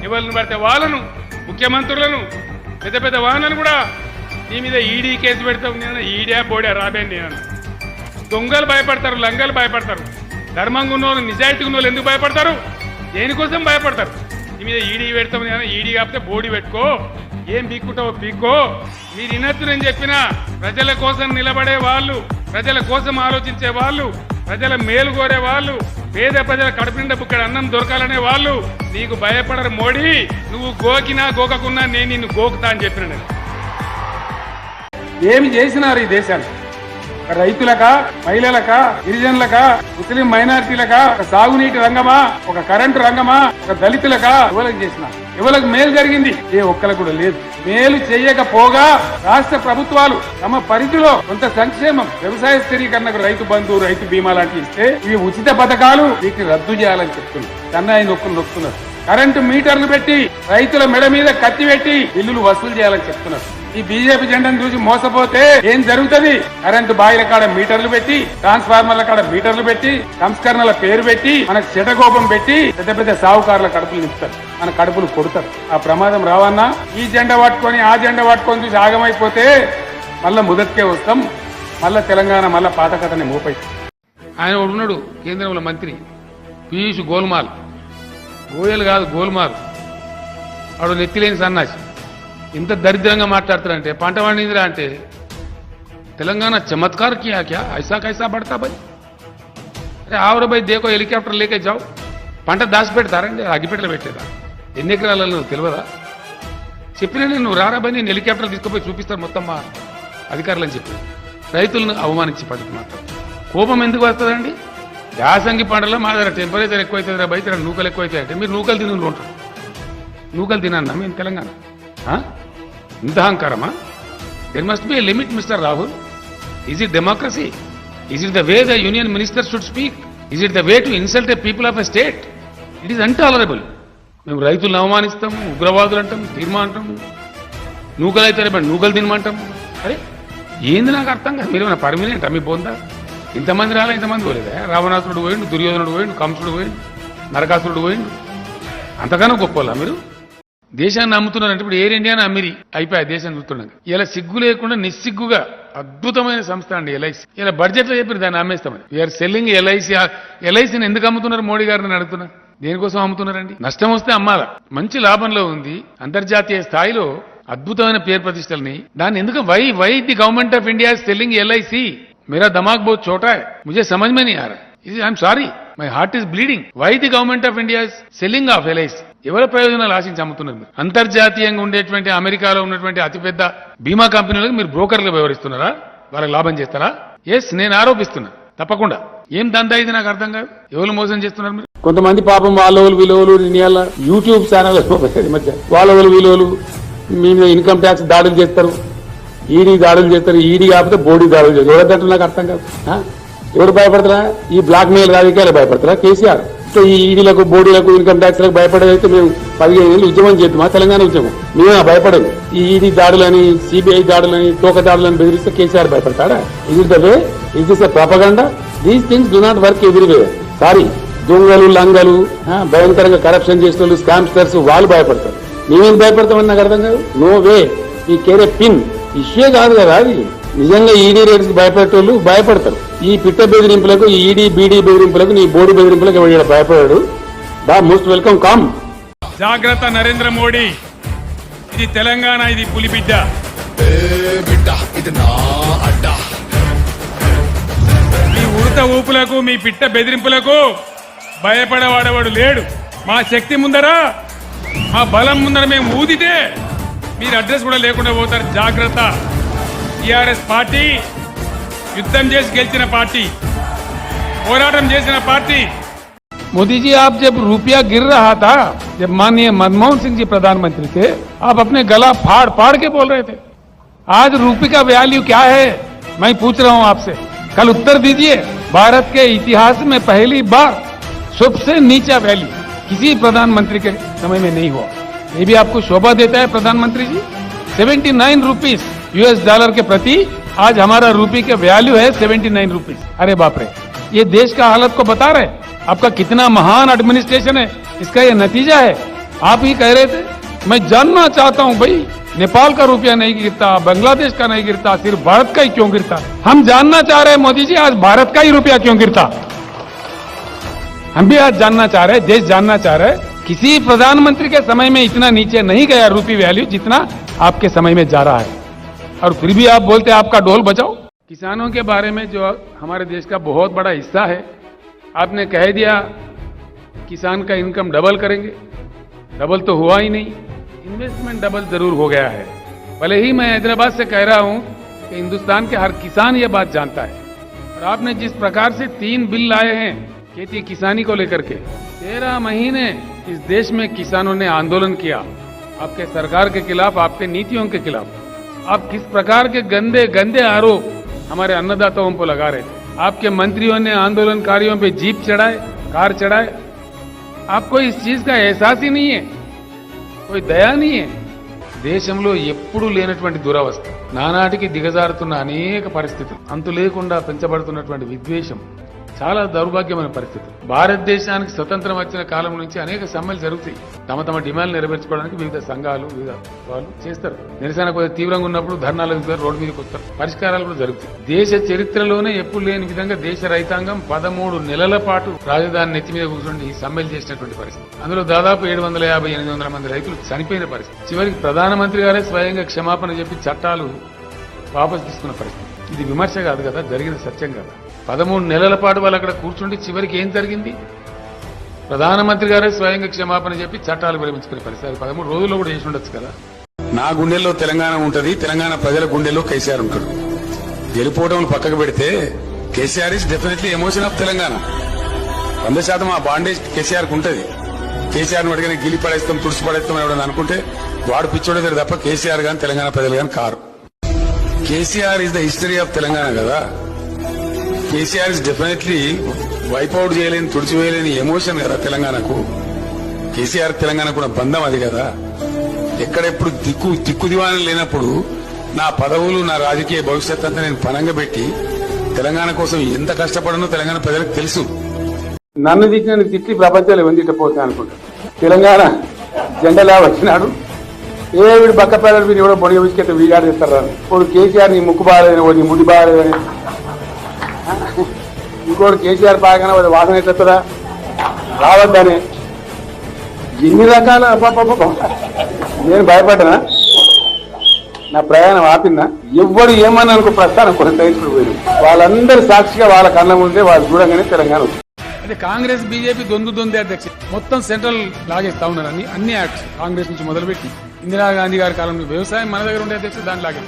ఎవరిని పడితే వాళ్ళను, ముఖ్యమంత్రులను, పెద్ద పెద్ద వాహనాలను కూడా నీ మీద ఈడీ కేసు పెడతావు. నేను ఈడే బోడే రాబేండి నేను. దొంగలు భయపడతారు, లంగలు భయపడతారు. ధర్మంగా ఉన్నోళ్ళు, నిజాయితీగా ఉన్నోళ్ళు ఎందుకు భయపడతారు? దేనికోసం భయపడతారు? నీ మీద ఈడీ పెడతాం. నేను ఈడీ కాకపోతే బోడీ పెట్టుకో, ఏం పీక్కుంటావో పీక్కో. మీరు వినొచ్చు నేను చెప్పినా. ప్రజల కోసం నిలబడే వాళ్ళు, ప్రజల కోసం ఆలోచించే వాళ్ళు, ప్రజల మేలు కోరే వాళ్ళు, పేద ప్రజల కడుపు నిండా బుక్కడి అన్నం దొరకాలనే వాళ్ళు నీకు భయపడరు. మోడీ, నువ్వు గోకినా గోకకున్నా నేను నిన్ను గోకుతా అని చెప్పిన. నేను ఏమి చేసినారు ఈ దేశాన్ని? రైతులకా, మహిళలకా, గిరిజనులకా, ముస్లిం మైనారిటీలకా, ఒక సాగునీటి రంగమా, ఒక కరెంటు రంగమా, ఒక దళితులకా, ఎవరికి చేసిన ఎవరికి మేలు జరిగింది? ఏ ఒక్కరికి కూడా లేదు. మేలు చేయకపోగా రాష్ట్ర ప్రభుత్వాలు తమ పరిధిలో కొంత సంక్షేమం, వ్యవసాయ స్థిరీకరణకు రైతు బంధు, రైతు బీమా లాంటివి ఇస్తే ఇవి ఉచిత పథకాలు, వీటిని రద్దు చేయాలని చెప్తున్నారు. సన్నాయి నొక్కుతున్నారు. కరెంటు మీటర్లు పెట్టి రైతుల మెడ మీద కత్తి పెట్టి బిల్లులు వసూలు చేయాలని చెప్తున్నారు. ఈ బీజేపీ జెండాను చూసి మోసపోతే ఏం జరుగుతుంది? కరెంటు బాయిల కాడ మీటర్లు పెట్టి, ట్రాన్స్ఫార్మర్ల కాడ మీటర్లు పెట్టి, సంస్కరణల పేరు పెట్టి, మనకు చెటకోపం పెట్టి పెద్ద పెద్ద సావుకారుల కడుపులు నింపుతారు, మన కడుపులు కొడతారు. ఆ ప్రమాదం రావన్నా ఈ జెండా పట్టుకొని ఆ జెండా పట్టుకొని చూసి ఆగమైపోతే మళ్ళా మొదటికే వస్తాం. మళ్ళా తెలంగాణ మళ్ళా పాత కథని మోపై. ఆయన ఉన్నాడు కేంద్రంలో మంత్రి పీయూష్ గోల్మాల్, గోయల్ కాదు గోల్మాల్, వాడు నెత్తిలేని సన్నాసి. ఇంత దరిద్రంగా మాట్లాడతారంటే, పంట పండిందిరా అంటే తెలంగాణ చమత్కార్ కియా క్యా, ఐసా కైసా పడతా భయ్? అరే ఆవరు భయ్ దేకో, హెలికాప్టర్ లేకే జావు. పంట దాచి పెడతారండి, అగ్గిపెట్టలు పెట్టేదా? ఎన్ని ఎకరాలలో తెలియదా? చెప్పినా నువ్వు రారా భయ్, నేను హెలికాప్టర్ తీసుకుపోయి చూపిస్తాను మొత్తం మా అధికారులని చెప్పి రైతులను అవమానించి పద్ధతి మాత్రం. కోపం ఎందుకు వస్తుందండి? యాసంగి పంటలో మా దగ్గర టెంపరేచర్ ఎక్కువైతుంది రా బయట, నూకలు ఎక్కువైతాయి అంటే మీరు నూకలు తిని ఉంటారు. నూకలు తినన్నా మేము తెలంగాణ? ఇంత అహంకారమా? There must be a limit mister Rahul. Is it democracy? Is it the way the union minister should speak? Is it the way to insult a people of a state? It is intolerable. మేము రైతులను అవమానిస్తాము, ఉగ్రవాదులు అంటాం, తీర్మా అంటాము, నూకలు అయితే నూకలు తినమంటాము. అరే ఏంది నాకు అర్థం కాదు. మీరు ఏమైనా పర్మినెంట్ మీ బోందా? ఇంతమంది రాలే, ఇంతమంది పోలేదా? రావణాసురుడు పోయిండు, దుర్యోధనుడు పోయిండు, కంసుడు పోయిండు, నరకాసురుడు పోయిండు. అంతగానో గొప్పలా మీరు దేశాన్ని అమ్ముతున్నారంటే ఇప్పుడు ఎయిర్ ఇండియాని అమ్మిరి అయిపోయాయి దేశం చూస్తున్నాం. ఇలా సిగ్గు లేకుండా నిస్సిగ్గుగా అద్భుతమైన సంస్థ అండి ఎల్ఐసి. ఇలా బడ్జెట్ లో చెప్పారు దాన్ని అమ్మేస్తామని. We're selling LIC. ఎల్ఐసిని ఎందుకు అమ్ముతున్నారు మోడీ గారిని అడుగుతున్నా. దేనికోసం అమ్ముతున్నారండి? నష్టం వస్తే అమ్మాలా, మంచి లాభంలో ఉంది, అంతర్జాతీయ స్థాయిలో అద్భుతమైన పేరు ప్రతిష్టల్ని. దాన్ని ఎందుకు why the government of India selling LIC? मेरा दिमाग बहुत छोटा है, मुझे समझ में नहीं आ रहा. I am sorry, my heart is bleeding. Why the government of India selling of LIC? ఎవరి ప్రయోజనాలు ఆశించి అమ్ముతున్నారు? అంతర్జాతీయంగా ఉండేటువంటి అమెరికాలో ఉన్నటువంటి అతిపెద్ద బీమా కంపెనీలకు మీరు బ్రోకర్లు వ్యవహరిస్తున్నారా? వాళ్ళకి లాభం చేస్తారా? ఎస్, నేను ఆరోపిస్తున్నా. తప్పకుండా. ఏం దందా ఇది నాకు అర్థం కాదు. ఎవరు మోసం చేస్తున్నారు మీరు? కొంతమంది పాపం వాళ్ళోళ్ళు వీళ్ళోళ్ళు ఇవాళ యూట్యూబ్ ఛానల్ మధ్య వాళ్ళోళ్ళు వీళ్ళోళ్ళు మీ మీద ఇన్కమ్ ట్యాక్స్ దాడులు చేస్తారు, ఈడీ దాడులు చేస్తారు, ఈడీ కాకపోతే బోడీ దాడులు చేస్తారు. ఎవరిదంటే నాకు అర్థం కాదు. ఎవరు భయపడతారా? ఈ బ్లాక్ మెయిల్ రాజకీయాలు భయపడతారా? కేసీఆర్ ఈ ఈడీలకు బోడీలకు ఇన్కమ్ ట్యాక్స్లకు భయపడేదైతే మేము 15 ఏళ్ళు ఉద్యమం చేద్దామా? తెలంగాణ ఉద్యమం మేమే భయపడదు. ఈ ఈడీ దాడులని, సిబిఐ దాడులని, తోక దాడులని బెదిరిస్తే కేసీఆర్ భయపడతాడా? ఇది the way, it is a propaganda. These things do not work ఎవ్రీవే. Sorry, దొంగలు లంగలు భయంకరంగా కరప్షన్ చేసిన వాళ్ళు, స్కామ్స్టర్స్ వాళ్ళు భయపడతారు. మేమేం భయపడతామని నాకు అర్థం కాదు. నో వే, ఈ కేరే పిన్ ఇష్యూ కాదు కదా అది. నిజంగా ఈడీ రేట్స్ భయపడేటోళ్ళు భయపడతారు. ఈ పిట్ట బెదిరింపులకు, ఈ ఈడీ బీడీ బెదిరింపులకు, నీ బోర్డు బెదిరింపులకు ఎవరు భయపడాడు? Most welcome come. జాగ్రత్త నరేంద్ర మోడీ, ఇది తెలంగాణ, ఇది పులిబిడ్డ. మీ ఉడత ఊపులకు, మీ పిట్ట బెదిరింపులకు భయపడవాడవాడు లేడు. మా శక్తి ముందర, మా బలం ముందర మేము ఊదితే మీరు అడ్రస్ కూడా లేకుండా పోతారు. జాగ్రత్త. టీఆర్ఎస్ పార్టీ యుద్ధం చేసి గెలిచిన పార్టీ, పోరాటం చేసిన పార్టీ. मोदी जी, आप जब रुपया गिर रहा था, जब माननीय मनमोहन सिंह जी प्रधानमंत्री थे, आप अपने गला फाड़ फाड़ के बोल रहे थे. आज रुपये का वैल्यू क्या है, मैं पूछ रहा हूं आपसे. कल उत्तर दीजिए. भारत के इतिहास में पहली बार सबसे नीचा वैल्यू किसी प्रधानमंत्री के समय में नहीं हुआ. ये भी आपको शोभा देता है प्रधानमंत्री जी. 79 रुपीस US डॉलर के प्रति आज हमारा रुपये का वैल्यू है 79 रुपीस. अरे बाप रे, ये देश का हालत को बता रहे. आपका कितना महान एडमिनिस्ट्रेशन है, इसका ये नतीजा है. आप ही कह रहे थे. मैं जानना चाहता हूं भाई, नेपाल का रुपया नहीं गिरता, बांग्लादेश का नहीं गिरता, सिर्फ भारत का ही क्यों गिरता? हम जानना चाह रहे हैं मोदी जी, आज भारत का ही रुपया क्यों गिरता? हम भी आज जानना चाह रहे हैं, देश जानना चाह रहे हैं. किसी प्रधानमंत्री के समय में इतना नीचे नहीं गया रुपये वैल्यू जितना आपके समय में जा रहा है. और फिर भी आप बोलते हैं आपका ढोल बजाओ. किसानों के बारे में जो हमारे देश का बहुत बड़ा हिस्सा है, आपने कह दिया किसान का इनकम डबल करेंगे. डबल तो हुआ ही नहीं, इन्वेस्टमेंट डबल जरूर हो गया है. भले ही मैं हैदराबाद से कह रहा हूं कि हिंदुस्तान के हर किसान ये बात जानता है. और आपने जिस प्रकार से 3 बिल लाए हैं खेती किसानी को लेकर के, 13 महीने इस देश में किसानों ने आंदोलन किया आपके सरकार के खिलाफ, आपके नीतियों के खिलाफ. आप किस प्रकार के गंदे गंदे आरोप हमारे अन्नदाताओं को लगा रहे थे. आपके मंत्रियों ने आंदोलनकारियों पे जीप चढ़ाए, कार चढ़ाए. आपको इस चीज का एहसास ही नहीं है, कोई दया नहीं है. దేశంలో ఎప్పుడూ లేనటువంటి దురవస్థ, నానాటికి దిగజారుతున్న అనేక పరిస్థితులు, అంతు లేకుండా పెంచబడుతున్నటువంటి విద్వేషం, చాలా దౌర్భాగ్యమైన పరిస్థితులు. భారతదేశానికి స్వతంత్రం వచ్చిన కాలం నుంచి అనేక సమ్మెలు జరుగుతాయి. తమ తమ డిమాండ్లు నెరవేర్చుకోవడానికి వివిధ సంఘాలు, వివిధ వాళ్ళు చేస్తారు. నిరసన కొద్దిగా తీవ్రంగా ఉన్నప్పుడు ధర్నాలు రోడ్డు మీదకి వస్తారు. పరిష్కారాలు కూడా జరుగుతాయి. దేశ చరిత్రలోనే ఎప్పుడు లేని విధంగా దేశ రైతాంగం 13 నెలల పాటు రాజధాని నెత్తి మీద కూర్చొని సమ్మెలు చేసినటువంటి పరిస్థితి. అందులో దాదాపు 750-800 మంది రైతులు చనిపోయిన పరిస్థితి. చివరికి ప్రధానమంత్రి గారే స్వయంగా క్షమాపణ చెప్పి చట్టాలు వాపసు తీసుకున్న పరిస్థితి. ఇది విమర్శ కాదు కదా, జరిగిన సత్యం కదా. 13 నెలల పాటు వాళ్ళు అక్కడ కూర్చుండి చివరికి ఏం జరిగింది? ప్రధానమంత్రి గారే స్వయంగా క్షమాపణ చెప్పి చట్టాలు విరమించుకునే పరిస్థితి. 13 రోజుల్లో కూడా చేసి ఉండొచ్చు కదా. నా గుండెల్లో తెలంగాణ ఉంటది, తెలంగాణ ప్రజల గుండెల్లో కేసీఆర్ ఉంటాడు. గెలుపోవడం పక్కకు పెడితే KCR is definitely emotion of Telangana. 100% ఆ బాండేజ్ కేసీఆర్ కు ఉంటది. కేసీఆర్ అడిగిన గిలి పడేస్తాం, తుడిచి పడేస్తాం ఎవడని అనుకుంటే వాడు పిచ్చోడే తప్ప కేసీఆర్ గాని తెలంగాణ ప్రజలు గాని car. KCR is the history of Telangana కదా. కేసీఆర్ ఇస్ డెఫినెట్లీ వైపౌట్ చేయలేని, తుడిచివేయలేని ఎమోషన్ కదా తెలంగాణకు. కేసీఆర్ తెలంగాణ కూడా బంధం అది కదా. ఎక్కడెప్పుడు దిక్కు దివాణం లేనప్పుడు నా పదవులు, నా రాజకీయ భవిష్యత్ అంతా నేను పనంగా పెట్టి తెలంగాణ కోసం ఎంత కష్టపడనో తెలంగాణ ప్రజలకు తెలుసు. నన్ను తిట్టిన తిట్టి ప్రపంచాలు వందిట్టపోతాయి అనుకుంటా. తెలంగాణ జెండలా వచ్చినాడు, వీడు బక్క పేదలు వీడు ఎవడో బొడిగ విసికెత్తే వీగాడు ఇస్తారు. ఇప్పుడు కేసీఆర్ నీ ముక్కు బాగాలేదని, నీ ముడి బాగాలేదని, ఇంకోటి కేసీఆర్ బాగానే వాడి వాసన ఎట్లా రావద్దని ఎన్ని రకాల. నేను భయపడ్డానా? నా ప్రయాణం ఆపిందా? ఎవ్వరు ఏమన్నా అనుకో ప్రస్థానం కొన్ని తగ్గించుకుని పోయింది. వాళ్ళందరూ సాక్షిగా వాళ్ళ కళ్ళ ముందే వాళ్ళు చూడగానే తెలంగాణ. అంటే కాంగ్రెస్ బీజేపీ దొందే అధ్యక్ష మొత్తం సెంట్రల్ లాగేస్తా ఉన్నారు. అన్ని యాక్ట్స్ కాంగ్రెస్ నుంచి మొదలుపెట్టి ఇందిరాగాంధీ గారి కాలంలో వ్యవసాయం మన దగ్గర ఉండే అధ్యక్ష దాని లాగే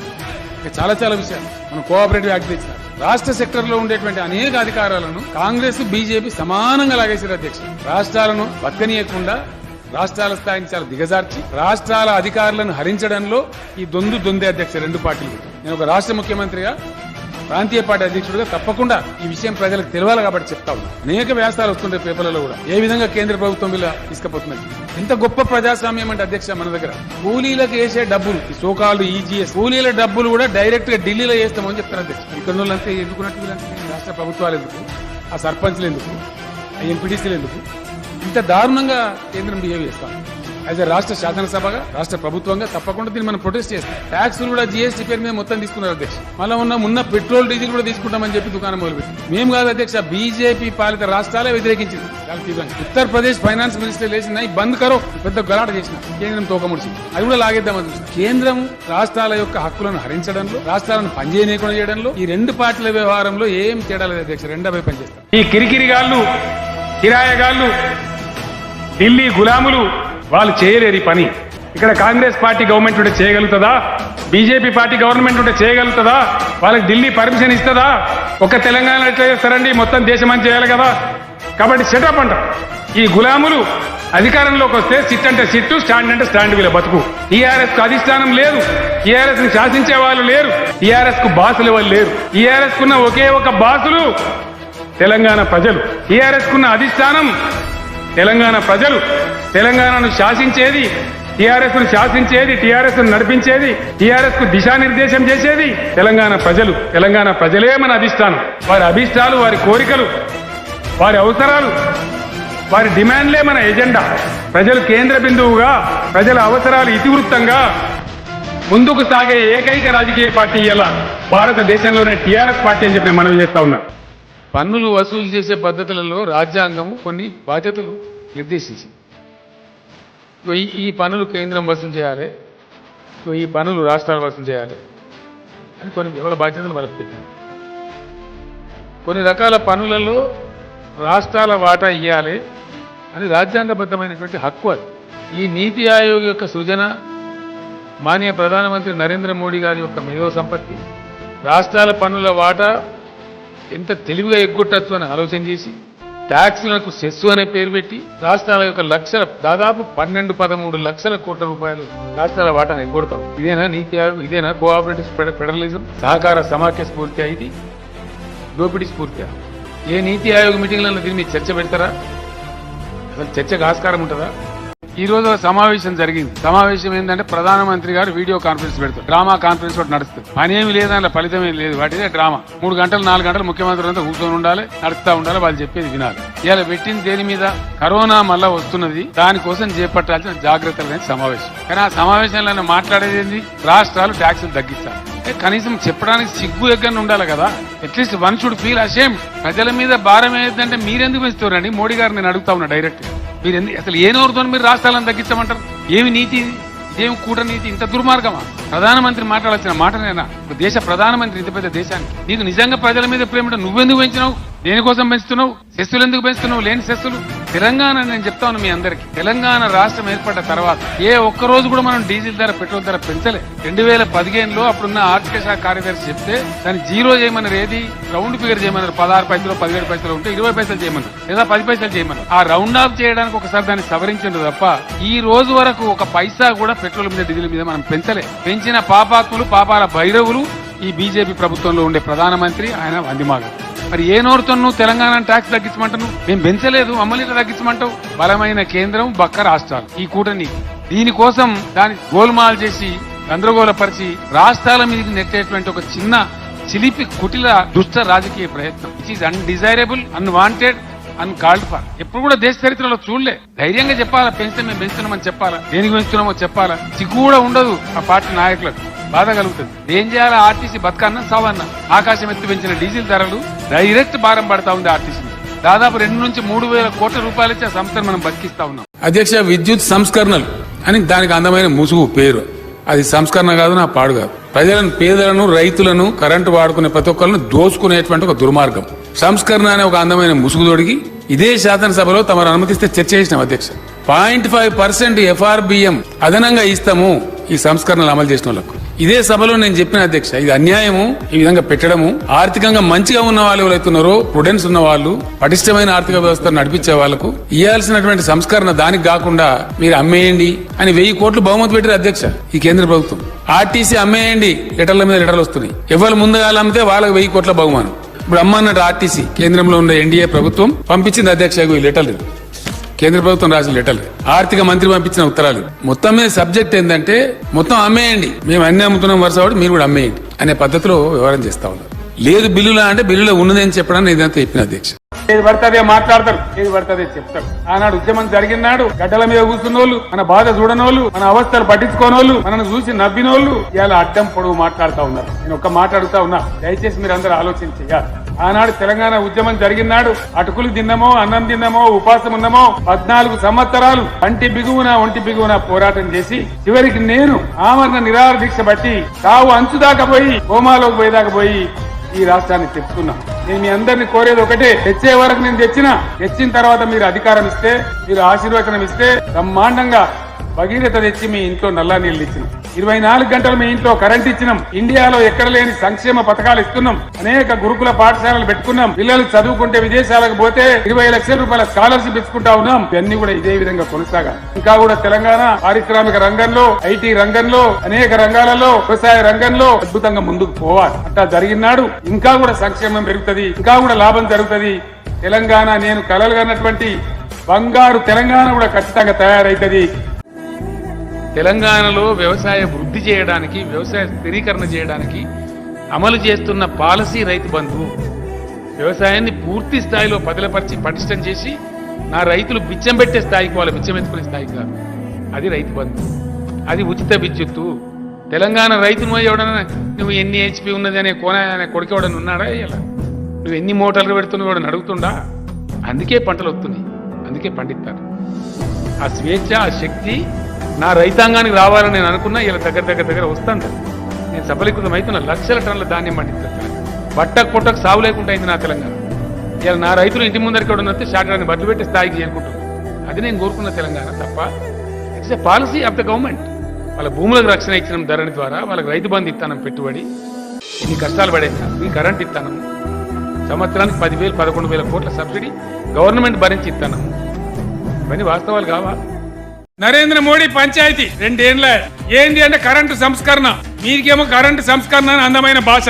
ఇంకా చాలా చాలా విషయాలు మనం కోఆపరేటివ్ యాక్ట్ తెచ్చినారు. రాష్ట్ర సెక్టర్ లో ఉండేటువంటి అనేక అధికారాలను కాంగ్రెస్ బీజేపీ సమానంగా లాగేశారు అధ్యక్ష. రాష్ట్రాలను బతకనీయకుండా రాష్ట్రాల స్థాయిని చాలా దిగజార్చి రాష్ట్రాల అధికారులను హరించడంలో ఈ దొందే అధ్యక్ష రెండు పార్టీలు. నేను ఒక రాష్ట్ర ముఖ్యమంత్రిగా ప్రాంతీయ పార్టీ అధ్యక్షుడిగా తప్పకుండా ఈ విషయం ప్రజలకు తెలియాలి కాబట్టి చెప్తా ఉన్నా. అనేక వ్యాసాలు వస్తుంటాయి పేపర్లలో కూడా ఏ విధంగా కేంద్ర ప్రభుత్వం వీళ్ళ తీసుకుపోతున్నది. ఎంత గొప్ప ప్రజాస్వామ్యం అంటే అధ్యక్ష మన దగ్గర కూలీలకు వేసే డబ్బులు సోకాల్డ్ ఈజీఎస్ కూలీల డబ్బులు కూడా డైరెక్ట్ గా ఢిల్లీలో వేస్తామని చెప్తారు అధ్యక్ష. ఇక్కడ వాళ్ళంతా ఎందుకున్నట్టు రాష్ట్ర ప్రభుత్వాలు ఎందుకు, ఆ సర్పంచ్లు ఎందుకు, ఆ ఎంపీడీసీలు ఎందుకు ఇంత దారుణంగా కేంద్రం బిహేవ్ చేస్తాం. యాజ్ రాష్ట్ర శాసనసభగా రాష్ట్ర ప్రభుత్వంగా తప్పకుండా దీన్ని మనం ప్రొటెస్ట్ చేస్తాం. ట్యాక్సులు కూడా జీఎస్టీ పేరు మీద మొత్తం తీసుకున్నారు అధ్యక్ష. మళ్ళీ ఉన్న పెట్రోల్ డీజిల్ కూడా తీసుకుంటామని చెప్పి దుకాణం మొదలుపెట్టి మేము కాదు అధ్యక్ష, బీజేపీ పాలిత రాష్ట్రాలే వ్యతిరేకించింది చాలా తీవ్రంగా. ఉత్తరప్రదేశ్ ఫైనాన్స్ మినిస్టర్ లేచిన బంద్ కరో పెద్ద గలాట చేసిన కేంద్రం తోకముడిచింది. అది కూడా లాగేద్దామని చూసిన కేంద్రం రాష్ట్రాల యొక్క హక్కులను హరించడంలో రాష్ట్రాలను పనిచేయకుండా చేయడంలో ఈ రెండు పార్టీల వ్యవహారంలో ఏం తేడా లేదు అధ్యక్ష. రెండవై పనిచేస్తాం. ఈ కిరికిరిగాళ్ళు కిరాయగాళ్ళు ఢిల్లీ గులాములు వాళ్ళు చేయలేరు ఈ పని. ఇక్కడ కాంగ్రెస్ పార్టీ గవర్నమెంట్ ఉంటే చేయగలుగుతుందా, బీజేపీ పార్టీ గవర్నమెంట్ ఉంటే చేయగలుగుతుందా, వాళ్ళకి ఢిల్లీ పర్మిషన్ ఇస్తుందా? ఒక తెలంగాణ ఎట్లా చేస్తారండి, మొత్తం దేశం అని చేయాలి కదా. కాబట్టి సెటప్ అంటారు. ఈ గులాములు అధికారంలోకి వస్తే సిట్ అంటే సిట్టు, స్టాండ్ అంటే స్టాండ్, వీళ్ళ బతుకు. టీఆర్ఎస్ కు అధిష్టానం లేదు, టీఆర్ఎస్ ని శాసించే వాళ్ళు లేరు, టీఆర్ఎస్ కు బాసులు ఎవరు లేరు. టీఆర్ఎస్ కున్న ఒకే ఒక బాసులు తెలంగాణ ప్రజలు. టీఆర్ఎస్ కున్న అధిష్టానం తెలంగాణ ప్రజలు. తెలంగాణను శాసించేది టీఆర్ఎస్ ను శాసించేది, టీఆర్ఎస్ ను నడిపించేది, టీఆర్ఎస్ కు దిశానిర్దేశం చేసేది తెలంగాణ ప్రజలు. తెలంగాణ ప్రజలే మన అధిష్టానం. వారి అభిష్టాలు, వారి కోరికలు, వారి అవసరాలు, వారి డిమాండ్లే మన ఎజెండా. ప్రజలు కేంద్ర బిందువుగా, ప్రజల అవసరాలు ఇతివృత్తంగా ముందుకు సాగే ఏకైక రాజకీయ పార్టీ ఇలా భారతదేశంలోనే టీఆర్ఎస్ పార్టీ అని చెప్పి మనం చేస్తా ఉన్నాం. పన్నులు వసూలు చేసే పద్ధతులలో రాజ్యాంగం కొన్ని బాధ్యతలు నిర్దేశించింది. ఈ పన్నులు కేంద్రం వసూలు చేయాలి, ఈ పన్నులు రాష్ట్రాలు వసూలు చేయాలి అని కొన్ని ఎవరి బాధ్యతలు వాళ్ళకి పెట్టారు. కొన్ని రకాల పన్నులలో రాష్ట్రాల వాటా ఇవ్వాలి అని రాజ్యాంగబద్ధమైనటువంటి హక్కు అది. ఈ నీతి ఆయోగ్ యొక్క సృజన మాన్య ప్రధానమంత్రి నరేంద్ర మోడీ గారి యొక్క మేధో సంపత్తి రాష్ట్రాల పన్నుల వాటా ఎంత తెలివిగా ఎగ్గొట్టచ్చు అని ఆలోచన చేసి ట్యాక్సులకు సెస్సు అనే పేరు పెట్టి రాష్ట్రాల యొక్క దాదాపు 12-13 లక్షల కోట్ల రూపాయలు రాష్ట్రాల వాటాను ఎగ్గొడతాం. ఇదేనా నీతి ఆయోగ్? ఇదేనా కోఆపరేటివ్ ఫెడరలిజం? సహకార సమాఖ్య స్ఫూర్తి ఇది దోపిడీ స్ఫూర్తి? ఏ నీతి ఆయోగ్ మీటింగ్లలో దీని మీద చర్చ పెడతారా? అసలు చర్చకు ఆస్కారం ఉంటుందా? ఈ రోజు సమావేశం జరిగింది. సమావేశం ఏంటంటే ప్రధానమంత్రి గారు వీడియో కాన్ఫరెన్స్ పెడతారు. డ్రామా కాన్ఫరెన్స్ ఒకటి నడుస్తుంది. పని ఏమి లేదు, అందులో ఫలితం ఏమి లేదు. వాటిదే డ్రామా. 3 గంటలు 4 గంటలు ముఖ్యమంత్రి అంతా కూర్చొని ఉండాలి, నడుస్తూ ఉండాలి, వాళ్ళు చెప్పేది వినాలి. ఇలా పెట్టింది దేని మీద? కరోనా మళ్ళా వస్తున్నది, దానికోసం చేపట్టాల్సిన జాగ్రత్తలు సమావేశం. కానీ ఆ సమావేశంలో మాట్లాడేది ఏంది? రాష్ట్రాలు ట్యాక్సులు తగ్గిస్తారు. కనీసం చెప్పడానికి సిగ్గు ఎగ్గర ఉండాలి కదా. At least one should feel ashamed. ప్రజల మీద భారం ఏదంటే మీరెందుకు పెంచుతారండి? మోడీ గారు నేను అడుగుతా ఉన్నా డైరెక్ట్. మీరు అసలు ఏ నోరుతో మీరు రాష్ట్రాలను తగ్గించమంటారు? ఏమి నీతి? ఇదేమి కూటనీతి? ఇంత దుర్మార్గమా? ప్రధానమంత్రి మాట్లాడాల్సిన మాటనేనా? దేశ ప్రధానమంత్రి ఇంత పెద్ద దేశానికి నీకు నిజంగా ప్రజల మీద ప్రేమ నువ్వెందుకు పెంచినావు? దేనికోసం పెంచుతున్నావు? సెస్సులు ఎందుకు పెంచుతున్నావు? లేని సెస్సులు. తెలంగాణ నేను చెప్తా ఉన్నా మీ అందరికి, తెలంగాణ రాష్ట్రం ఏర్పడ్డ తర్వాత ఏ ఒక్క రోజు కూడా మనం డీజిల్ ధర, పెట్రోల్ ధర పెంచలే. 2015లో అప్పుడున్న ఆర్థిక శాఖ కార్యదర్శి చెప్తే దాన్ని జీరో చేయమన్నారు. ఏది? రౌండ్ ఫిగర్ చేయమన్నారు. 16 పైసలు 17 పైసలు ఉంటే 20 పైసలు చేయమన్నారు, లేదా 10 పైసలు చేయమన్నారు. ఆ రౌండ్ ఆఫ్ చేయడానికి ఒకసారి దాన్ని సవరించారు తప్ప ఈ రోజు వరకు ఒక పైసా కూడా పెట్రోల్ మీద, డీజిల్ మీద మనం పెంచలే. పెంచిన పాపాత్ములు, పాపాల భైరవులు ఈ బీజేపీ ప్రభుత్వంలో ఉండే ప్రధానమంత్రి, ఆయన వందిమాగం. మరి ఏ నోరుతో నువ్వు తెలంగాణ ట్యాక్స్ తగ్గించమంటావు? మేము పెంచలేదు, మమ్మల్ని తగ్గించమంటావు? బలమైన కేంద్రం, బక్క రాష్ట్రాలు, ఈ కూటమి దీనికోసం దాన్ని గోల్మాల్ చేసి గందరగోళపరిచి రాష్ట్రాల మీదకి నెట్టేటువంటి ఒక చిన్న చిలిపి కుటిల దుష్ట రాజకీయ ప్రయత్నం. It is undesirable, unwanted, uncalled for. ఎప్పుడు కూడా దేశ చరిత్రలో చూడలే. ధైర్యంగా చెప్పాలా, పెంచితే మేము పెంచుతున్నామని చెప్పాలా, దేనికి పెంచుతున్నామో చెప్పాలా. సిగ్గు కూడా ఉండదు ఆ పార్టీ నాయకులకు. బాధ కలుగుతుంది. ఏం చేయాలి? ఆర్టీసీ బతకన్నా సావన్నా. ఆకాశం ఎత్తి పెంచిన డీజిల్ ధరలు డైరెక్ట్ భారం పడతా ఉంది ఆర్టీసీ. దాదాపు 2 నుంచి 3,000 కోట్ల రూపాయలు ఇచ్చి ఆ సంస్థను మనం బతికిస్తా ఉన్నాం. అధ్యక్ష, విద్యుత్ సంస్కరణలు అని దానికి అందమైన ముసుగు పేరు. అది సంస్కరణ కాదు, నా పాడు కాదు. ప్రజలను, పేదలను, రైతులను, కరెంటు వాడుకునే ప్రతి ఒక్కరిని దోచుకునేటువంటి ఒక దుర్మార్గం. సంస్కరణ అనే ఒక అందమైన ముసుగు తొడిగి ఇదే శాసనసభలో తమరు అనుమతిస్తే చర్చ చేసినాం అధ్యక్ష. 0.5% FRBM అదనంగా ఇస్తాము ఈ సంస్కరణలు అమలు చేసిన వాళ్ళకు. ఇదే సభలో నేను చెప్పిన అధ్యక్ష, ఇది అన్యాయము. ఈ విధంగా పెట్టడము ఆర్థికంగా మంచిగా ఉన్న వాళ్ళు ఎవరైతున్నారో, ప్రుడెన్స్ ఉన్న వాళ్ళు, పటిష్టమైన ఆర్థిక వ్యవస్థను నడిపించే వాళ్ళకు ఇవ్వాల్సినటువంటి సంస్కరణ దానికి కాకుండా మీరు అమ్మేయండి అని 1000 కోట్లు బహుమతి పెట్టారు అధ్యక్ష ఈ కేంద్ర ప్రభుత్వం. ఆర్టీసీ అమ్మేయండి, లెటర్ల మీద లెటర్లు వస్తున్నాయి. ఎవరు ముందుగా అమ్మితే వాళ్ళకి 1000 కోట్ల బహుమానం. ఇప్పుడు అమ్మన్నట్టు ఆర్టీసీ కేంద్రంలో ఉన్న ఎన్డీఏ ప్రభుత్వం పంపించింది అధ్యక్ష ఈ లెటర్లు. కేంద్ర ప్రభుత్వం రాసిన లెటర్లు, ఆర్థిక మంత్రి పంపించిన ఉత్తరాలు. మొత్తం మీద సబ్జెక్ట్ ఏంటంటే మొత్తం అమ్మేయండి, మేము అన్ని అమ్ముతున్నాం వరుస వాడు మీరు కూడా అమ్మేయండి అనే పద్ధతిలో వ్యవహారం చేస్తా ఉన్నారు. లేదు బిల్లులా అంటే బిల్లులో ఉన్నదని చెప్పడానికి ఇదంతా చెప్పిన అధ్యక్ష. ఏది పడుతుందే మాట్లాడతారు, ఏది పడుతుందే చెప్తారు. ఆనాడు ఉద్యమం జరిగినాడు గడ్డల మీద కూర్చున్నోళ్ళు, మన బాధ చూడనోళ్ళు, మన అవస్థలు పట్టించుకోనోళ్ళు, మనను చూసి నవ్వినోళ్ళు ఇవాళ అడ్డం పొడవు మాట్లాడుతా ఉన్నారు. నేను ఒక్క మాట అడుగుతా ఉన్నా, దయచేసి మీరు అందరూ ఆలోచించయ్యా. ఆనాడు తెలంగాణ ఉద్యమం జరిగినాడు, అటుకులు తిన్నామో, అన్నం తిన్నామో, ఉపాసం ఉన్నామో, 14 సంవత్సరాలు ఒంటి బిగువున పోరాటం చేసి చివరికి నేను ఆమరణ నిరాహార దీక్ష బట్టి తావు అంచుదాకా పోయి హోమాలోకి పోయేదాకా పోయి ఈ రాష్ట్రాన్ని తెచ్చుకున్నా. నేను మీ అందరినీ కోరేది ఒకటే, తెచ్చే వరకు నేను తెచ్చిన తర్వాత మీరు అధికారం ఇస్తే, మీరు ఆశీర్వచనం ఇస్తే బ్రహ్మాండంగా భగీరథ తెచ్చి మీ ఇంట్లో నల్లా నీళ్లు ఇచ్చినాం. 24 గంటలు మీ ఇంట్లో కరెంట్ ఇచ్చినాం. ఇండియాలో ఎక్కడ లేని సంక్షేమ పథకాలు ఇస్తున్నాం. అనేక గురుకుల పాఠశాలలు పెట్టుకున్నాం. పిల్లలు చదువుకుంటే విదేశాలకు పోతే 20 లక్షల రూపాయల స్కాలర్షిప్ ఇచ్చుకుంటా ఉన్నాం. ఇవన్నీ కూడా ఇదే విధంగా కొనసాగాలి. ఇంకా కూడా తెలంగాణ పారిశ్రామిక రంగంలో, ఐటీ రంగంలో, అనేక రంగాలలో, వ్యవసాయ రంగంలో అద్భుతంగా ముందుకు పోవాలి. అట్లా జరిగినాడు ఇంకా కూడా సంక్షేమం పెరుగుతుంది, ఇంకా కూడా లాభం జరుగుతుంది. తెలంగాణ నేను కలలు కన్నటువంటి బంగారు తెలంగాణ కూడా ఖచ్చితంగా తయారైతుంది. తెలంగాణలో వ్యవసాయ వృద్ధి చేయడానికి, వ్యవసాయ స్థిరీకరణ చేయడానికి అమలు చేస్తున్న పాలసీ రైతు బంధు. వ్యవసాయాన్ని పూర్తి స్థాయిలో పదిలపరిచి పటిష్టం చేసి నా రైతులు బిచ్చం పెట్టే స్థాయికి, వాళ్ళ బిచ్చం ఎత్తుకునే స్థాయికి కాదు. అది రైతు బంధు, అది ఉచిత విద్యుత్తు. తెలంగాణ రైతును ఎవడన్నా నువ్వు ఎన్ని హెచ్పి ఉన్నది అనే కొడుకు ఎవడన్నా ఉన్నాడా? ఇలా నువ్వు ఎన్ని మోటార్లు పెడుతున్నావు ఎవడని అడుగుతుండా? అందుకే పంటలు వస్తున్నాయి, అందుకే పండిస్తారు. ఆ స్వేచ్ఛ, ఆ శక్తి నా రైతాంగానికి రావాలని నేను అనుకున్నా. ఇలా దగ్గర వస్తాను. నేను సఫలీకృతం అవుతున్నా. లక్షల టన్నుల ధాన్యం పండిస్తాను. బట్టకు పొట్టకు సాగు లేకుండా అయింది నా తెలంగాణ. ఇలా నా రైతులు ఇంటి ముందరికి కూడా వస్తే షార్ట్ని బట్టలు పెట్టి స్థాయికి చేరుకుంటున్నాను. అది నేను కోరుకున్న తెలంగాణ తప్ప it's a policy of the government. వాళ్ళ భూములకు రక్షణ ఇచ్చిన ధరణి ద్వారా వాళ్ళకి రైతు బంధు ఇస్తానం, పెట్టుబడి ఇన్ని కష్టాలు పడేసిన ఈ కరెంట్ ఇస్తాను, సంవత్సరానికి 10,000 11,000 కోట్ల సబ్సిడీ గవర్నమెంట్ భరించి ఇస్తాను. ఇవన్నీ వాస్తవాలు కావా? నరేంద్ర మోడీ పంచాయతీ 2 ఏళ్ళ ఏంది అంటే కరెంటు సంస్కరణ. మీకేమో కరెంటు సంస్కరణ అని అందమైన భాష,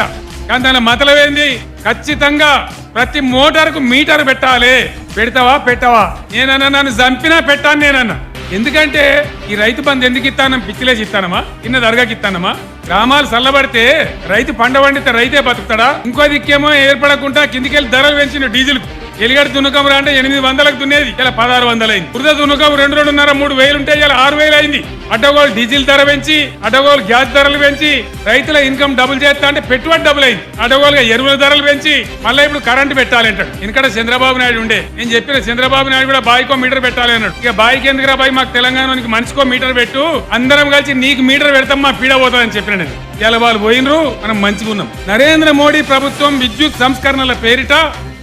కానీ దాని మతలం ఏంది? ఖచ్చితంగా ప్రతి మోటార్కు మీటర్ పెట్టాలి. పెడతావా? పెట్టవా? నేనన్నా నన్ను చంపినా పెట్టాను నేనన్నా. ఎందుకంటే ఈ రైతు బంధు ఎందుకు ఇస్తానం? పిచ్చిలేసి ఇస్తానమా? కింద దర్గాకి ఇస్తానమా? గ్రామాలు చల్లబడితే రైతు పంట పండితే రైతే బతుకుతాడా? ఇంకో దిక్కేమో ఏర్పడకుండా కిందికెళ్ళి ధరలు పెంచిన డీజిల్. ఎలిగడ్డ దున్నకం అంటే 800లకు దున్నేది ఇలా 1600 అయింది. బురద దున్నకం 2,500 3,000 ఉంటే ఇలా 6,000 అయింది. అడ్డగోలు డీజిల్ ధర పెంచి, అడ్డగోలు గ్యాస్ ధరలు పెంచి రైతుల ఇన్కమ్ డబుల్ చేస్తా అంటే పెట్టుబడి డబుల్ అయింది. అడ్డగోలుగా ఎరువుల ధరలు పెంచి మళ్ళీ ఇప్పుడు కరెంట్ పెట్టాలి అంటాడు. ఎందుకంటే చంద్రబాబు నాయుడు ఉండే, నేను చెప్పిన చంద్రబాబు నాయుడు కూడా బాయికో మీటర్ పెట్టాలి అన్నాడు. ఇక బాయికి ఎందుకురా బాయి, మాకు తెలంగాణకి మనిషికో మీటర్ పెట్టు, అందరం కలిసి నీకు మీటర్ పెడతాం, మా పీడ పోతుందని చెప్పిన నేను. ఇలా వాళ్ళు పోయినరు, మనం మంచిగా ఉన్నాం. నరేంద్ర మోడీ ప్రభుత్వం విద్యుత్ సంస్కరణల పేరిట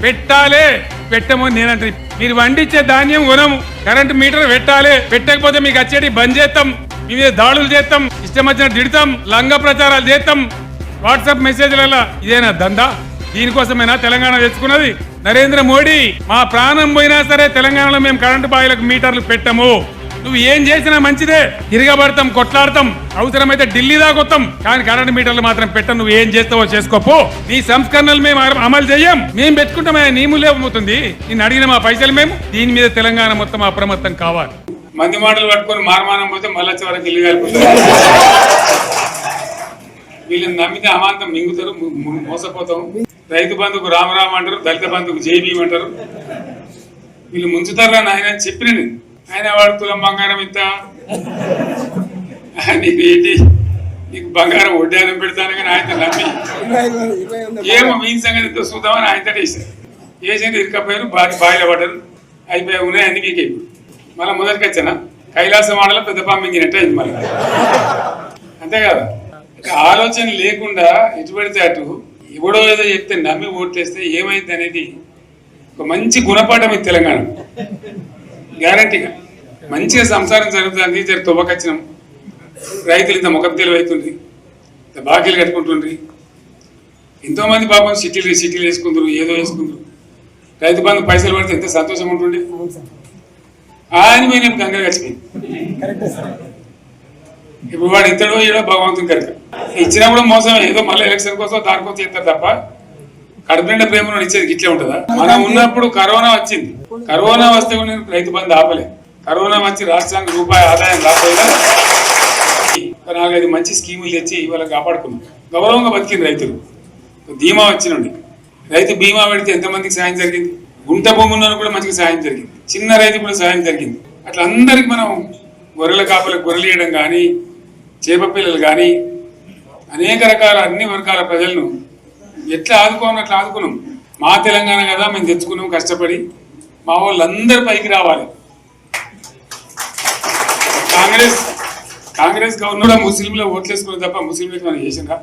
పెట్టాలే, పెట్టమో నేనంటే మీరు వండించే ధాన్యం కొనము, కరెంటు మీటర్ పెట్టాలి, పెట్టకపోతే మీకు వచ్చేటి బంద్ చేస్తాం, మీ మీద దాడులు చేస్తాం, ఇష్టం వచ్చిన తిడతాం, లంగ ప్రచారాలు చేస్తాం, వాట్సాప్ మెసేజ్లలో. ఇదేనా దందా? దీనికోసమేనా తెలంగాణ తెచ్చుకున్నది? నరేంద్ర మోడీ, మా ప్రాణం పోయినా సరే తెలంగాణలో మేము కరెంటు బాయిలకు మీటర్లు పెట్టము. నువ్వు ఏం చేసినా మంచిదే, తిరగబడతాం, కొట్లాడతాం, అవసరమైతే ఢిల్లీ దాకా వస్తాం, కానీ కరెంట్ మీటర్లు మాత్రం పెట్టం. నువ్వు ఏం చేస్తావో చేసుకోపో. నీ సంస్కరణలు మేము అమలు చేయం, మేము పెట్టుకుంటామే, నీ మూలేమవుతుంది. నేను అడిగిన మా పైసలు మేము. దీని మీద తెలంగాణ మొత్తం అప్రమత్తం కావాలి. మంది మాటలు పట్టుకొని మారమానం పోతే మళ్ళీ చివరికి ఇల్లు కలిపోతారు. వీళ్ళని నమ్మితే అమాంతం మింగుతారు, మోసపోతాం. రైతు బంధుకు రామరామ అంటారు, దళిత బంధుకు జైబీ అంటారు. వీళ్ళు ముంచుతారా నాయన అని చెప్పిన నేను. ఆయన వాడు తులం బంగారం ఇంత, నీకు ఏంటి, నీకు బంగారం వడ్డానం పెడతాను కానీ ఆయన నమ్మి ఏమో మీ సంగతి చూద్దామని ఆయన వేసారు. వేసింది ఇరుకపోయారు, బాయిలో పడ్డారు, అయిపోయి ఉన్నాయి అన్ని మీకు. మళ్ళీ మొదటికి వచ్చానా కైలాసం ఆడలో పెద్ద పంపించినట్టు అయింది మళ్ళీ. అంతే కదా, ఆలోచన లేకుండా ఎటు పెడితే అటు ఎవడో ఏదో చెప్తే నమ్మి ఓట్లేస్తే ఏమైంది అనేది ఒక మంచి గుణపాఠం ఇది తెలంగాణ. గ్యారంటీగా మంచిగా సంసారం జరుగుతుంది. జర తువ్వకొచ్చినాం, రైతులు ఇంత ముఖం తెలివైతుంది, ఇంత బాకీలు కట్టుకుంటుండ్రి. ఎంతోమంది పాపం సిటీలు వేసుకుందరు, ఏదో వేసుకుందరు. రైతు బంధు పైసలు పడితే ఎంత సంతోషం ఉంటుండే. ఆయన మేము గంగ గచ్చిపోయింది. ఇప్పుడు వాడు ఇతడో ఏడో భగవంతుని కనుక ఇచ్చినా కూడా మోసం. ఏదో మళ్ళీ ఎలక్షన్ కోసం దానికోసం చేస్తారు తప్ప కడుపునిండ ప్రేమను ఇచ్చేది ఇట్లే ఉంటుందా? మనం ఉన్నప్పుడు కరోనా వచ్చింది. కరోనా వస్తే కూడా నేను రైతు బంధు ఆపలే. కరోనా వచ్చి రాష్ట్రానికి రూపాయి ఆదాయం రాకపోయినా 4-5 మంచి స్కీములు తెచ్చి వాళ్ళకి కాపాడుకున్నాం. గౌరవంగా బతికింది రైతులు. ధీమా వచ్చినండి. రైతు బీమా పెడితే ఎంతమందికి సాయం జరిగింది. గుంట భూమి ఉన్న కూడా మంచిగా సాయం జరిగింది. చిన్న రైతు కూడా సాయం జరిగింది. అట్లా అందరికి మనం గొర్రెల కాపలకు గొర్రెలు వేయడం కానీ, చేప పిల్లలు కానీ, అనేక రకాల అన్ని వర్గాల ప్రజలను ఎట్లా ఆదుకోని అట్లా ఆదుకున్నాం. మా తెలంగాణ కదా మేము తెచ్చుకున్నాం కష్టపడి. మా వాళ్ళందరూ పైకి రావాలి. కాంగ్రెస్ గవర్నర్ ముస్లింలో ఓట్లేసుకున్న తప్ప ముస్లింలకు మనం చేసిందా?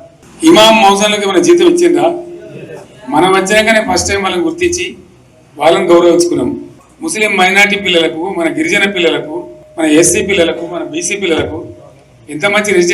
ఇమాం మౌజాన్లకు ఏమైనా జీతం ఇచ్చిందా? మనం వచ్చినాకనే ఫస్ట్ టైం వాళ్ళని గుర్తించి వాళ్ళని గౌరవించుకున్నాం. ముస్లిం మైనార్టీ పిల్లలకు, మన గిరిజన పిల్లలకు, మన ఎస్సీ పిల్లలకు, మన బీసీ పిల్లలకు ఎంత మంచి రిజెక్ట్